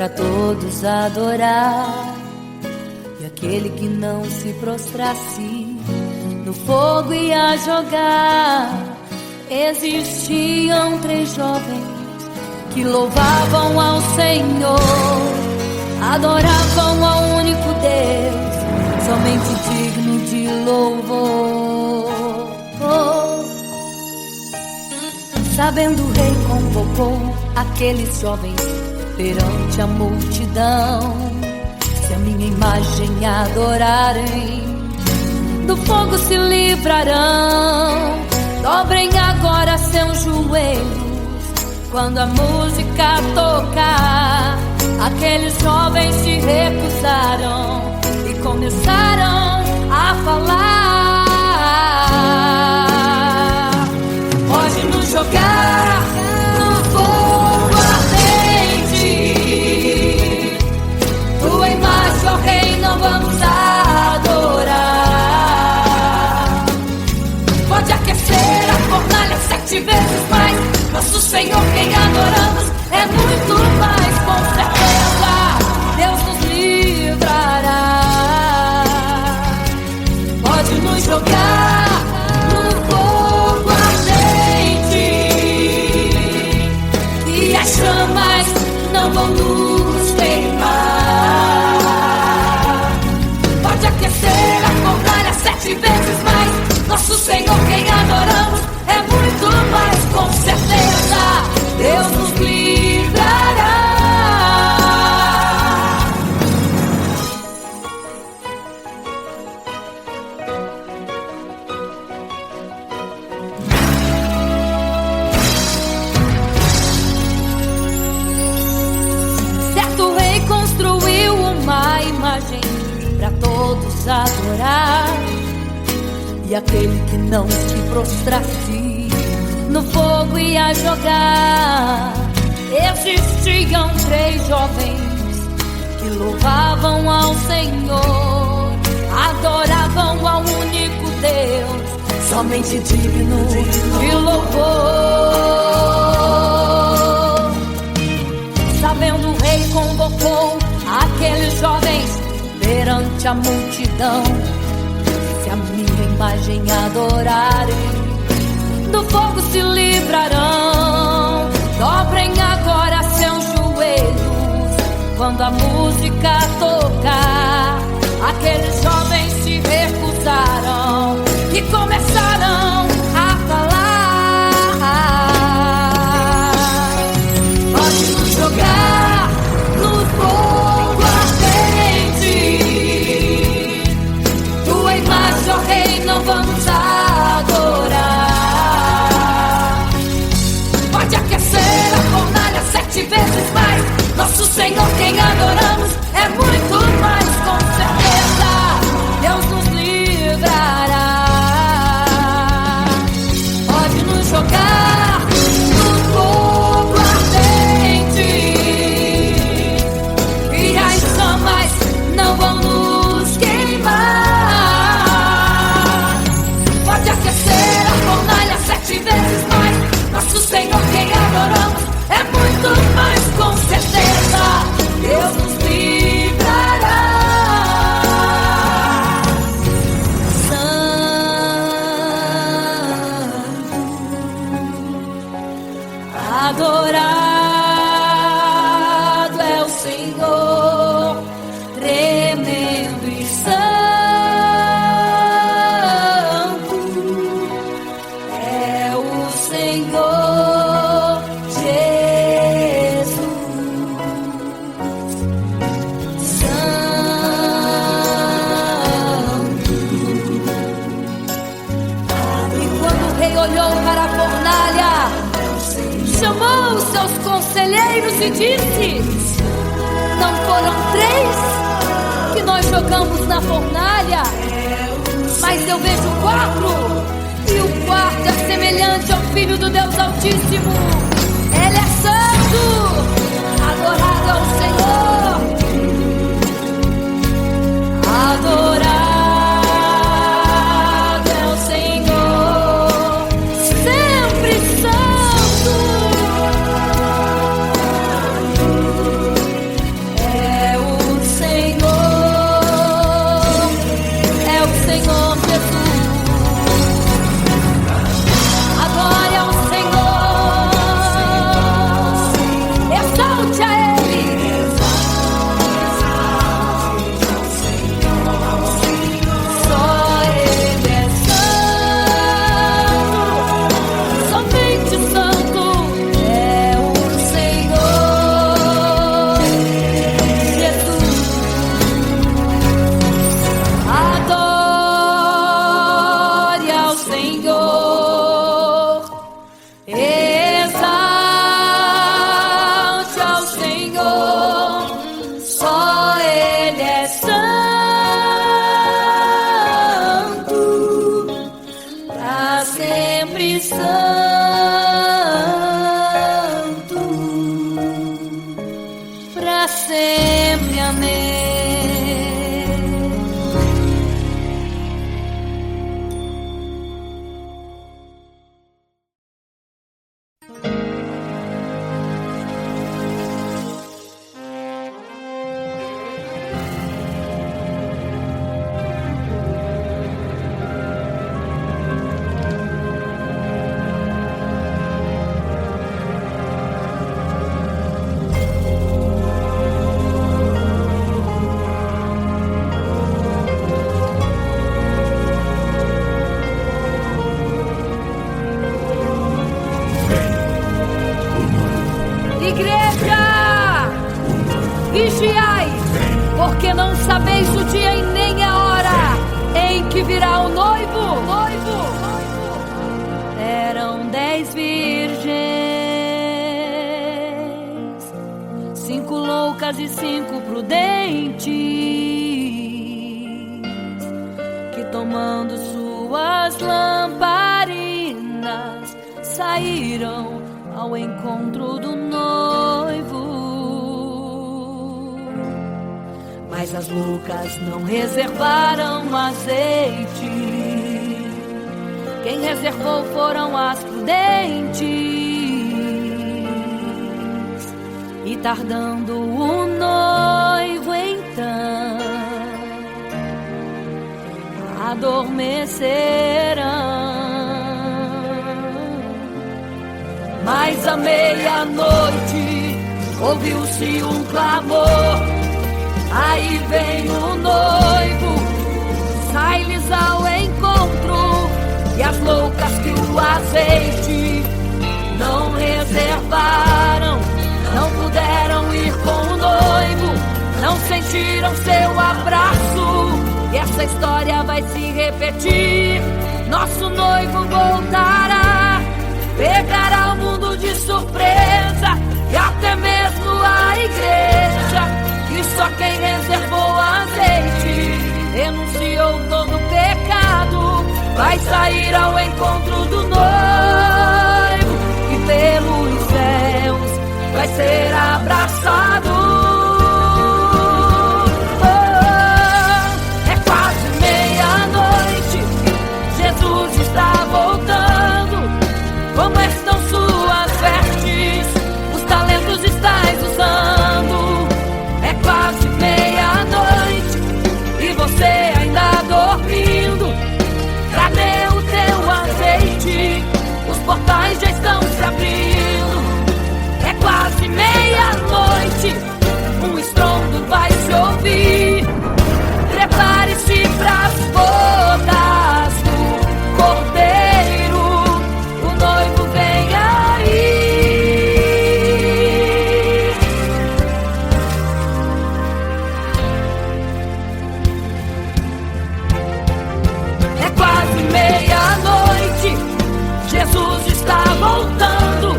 pra todos adorar. E aquele que não se prostrasse no fogo ia jogar. Existiam 3 jovens que louvavam ao Senhor, adoravam ao único Deus, somente digno de louvor. Sabendo o rei convocou aqueles jovens perante a multidão. Se a minha imagem adorarem, do fogo se livrarão. Dobrem agora seus joelhos quando a música tocar. Aqueles jovens se recusaram e começaram a falar. Pode nos jogar no fogo ardente, tua imagem, ó Rei, não vamos adorar. Pode aquecer a fornalha 7 vezes mais. Nosso Senhor, quem adoramos, é muito mais. Com certeza Deus nos livrará. Pode nos jogar no fogo ardente e as chamas não vão nos queimar. Pode aquecer a fornalha 7 vezes mais. Nosso Senhor, quem adoramos, é muito mais. Com certeza Deus nos livrará. Certo rei construiu uma imagem para todos adorar. E aquele que não se prostrasse no fogo ia jogar. Existiam 3 jovens que louvavam ao Senhor, adoravam ao único Deus, somente digno de louvor. Sabendo o rei convocou aqueles jovens perante a multidão. Se a minha imagem adorarem, do fogo se livrarão. Dobrem agora seus joelhos quando a música tocar. Aqueles jovens se recusaram e começaram a falar. Pode nos jogar no fogo ardente, tua imagem, ó Rei, não vamos adorar. Pode aquecer a fornalha 7 vezes mais. Nosso Senhor, quem adoramos, é muito mais. Com certeza Deus nos livrará. Pode nos jogar no fogo ardente e as chamas não vão nos queimar. Pode aquecer a fornalha 7 vezes mais. Nosso Senhor, quem adoramos, é muito mais. Com certeza Deus nos livrará. Adorado é o Senhor, tremendo e santo é o Senhor Jesus. Santo. E quando o rei olhou para a fornalha, chamou os seus conselheiros e disse: não foram 3 que nós jogamos na fornalha, mas eu vejo 4, e o quarto é semelhante ao Filho do Deus Altíssimo. Ele é santo, adorado ao Senhor, adorado é o Senhor, sempre santo. Santo, pra sempre, amém. Igreja, vigiai, porque não sabeis o dia e nem a hora em que virá o noivo. Eram 10 virgens, 5 loucas e 5 prudentes, que tomando suas lamparinas saíram ao encontro do noivo. Mas as loucas não reservaram azeite. Quem reservou foram as prudentes. E tardando o noivo então, adormecerão. Mas à meia-noite ouviu-se um clamor: aí vem o noivo, sai-lhes ao encontro. E as loucas que o azeite não reservaram, não puderam ir com o noivo, não sentiram seu abraço. E essa história vai se repetir. Nosso noivo voltará, pegará o mundo de surpresa, e até mesmo a igreja. E só quem reservou azeite, renunciou todo pecado, vai sair ao encontro do noivo, e pelos céus vai ser abraçado. É quase meia-noite, Jesus está voltando. Como estão suas vestes? Os talentos estais usando. É quase meia-noite e você ainda dormindo. Cadê o teu azeite? Os portais já estão se abrindo. É quase meia-noite, um estrondo vai se ouvir. Prepare-se pras bodas do Cordeiro. O noivo vem aí. É quase meia-noite, Jesus está voltando.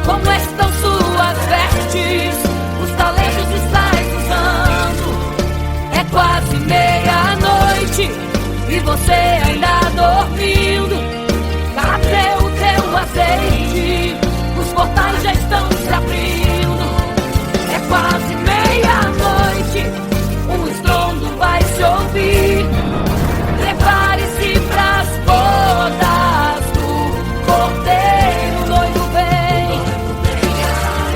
Como estão suas vestes? Os talentos estais usando. É quase meia-noite e você ainda dormindo. Cadê o teu azeite? Os portais já estão se abrindo. É quase meia-noite, um estrondo vai se ouvir. Prepare-se pras bodas do Cordeiro. O noivo vem,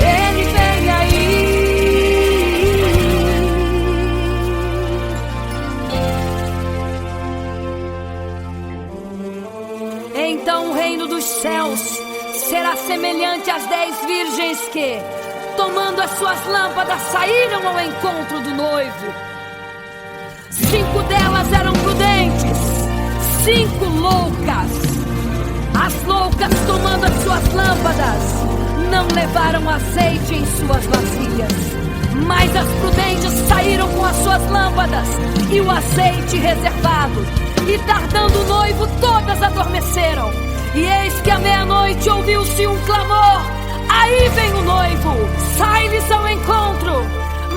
ele vem aí. Então o reino dos céus será semelhante às 10 virgens que, tomando as suas lâmpadas, saíram ao encontro do noivo. 5 delas eram prudentes, 5 loucas. As loucas, tomando as suas lâmpadas, não levaram azeite em suas vasilhas. Mas as prudentes saíram com as suas lâmpadas e o azeite reservado. E tardando o noivo, todas adormeceram. E eis que à meia-noite ouviu-se um clamor: aí vem o noivo, sai-lhes ao encontro.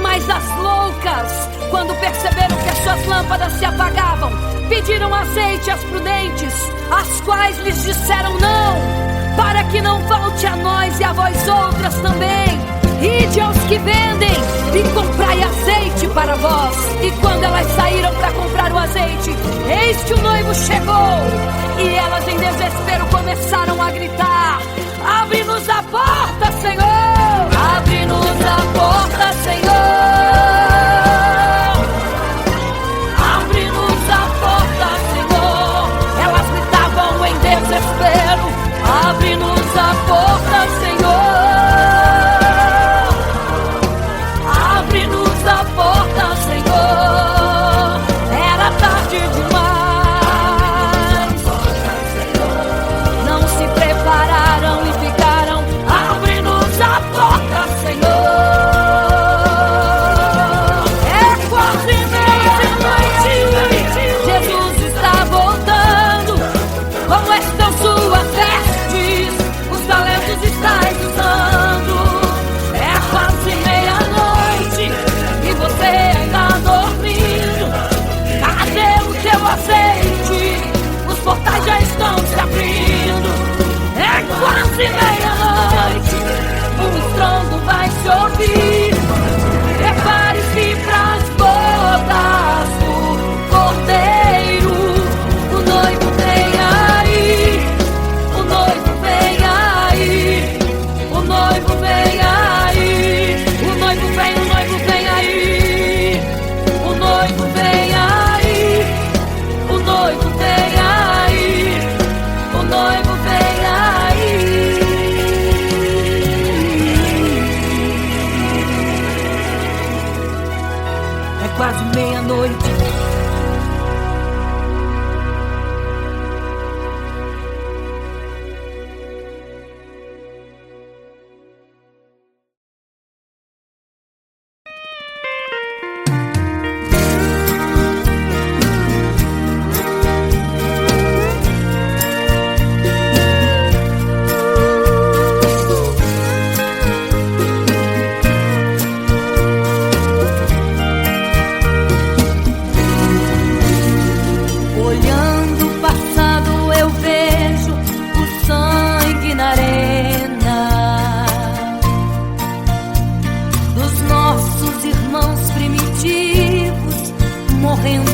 Mas as loucas, quando perceberam que a sua suas lâmpadas se apagavam. Pediram azeite às prudentes, as quais lhes disseram não, para que não falte a nós e a vós outras também. Ide aos que vendem e comprai azeite para vós. E quando elas saíram para comprar o azeite, eis que o noivo chegou. E elas em desespero começaram a gritar: abre-nos a porta, Senhor! Abre-nos a porta, Senhor! Abre-nos a porta, Senhor! Elas gritavam em desespero: abre-nos a porta, Senhor! Abre-nos a porta, Senhor! Era tarde demais. Não se prepararam e ficaram: abre-nos a porta, Senhor! É quase meia-noite, Jesus está voltando. Como estão suas vestes? Os talentos estáis usando. É quase meia-noite e você ainda dormindo. Cadê o teu azeite? Os portais já estão se abrindo. É quase meia-noite, o estrondo vai se ouvir. Prepare-se pras bodas do Cordeiro. O noivo vem aí, o noivo vem aí, o noivo vem aí, o noivo vem, o noivo vem aí, o noivo vem aí, o noivo vem aí, o noivo vem aí. É quase meia-noite. Olhando o passado eu vejo o sangue na arena dos nossos irmãos primitivos morrendo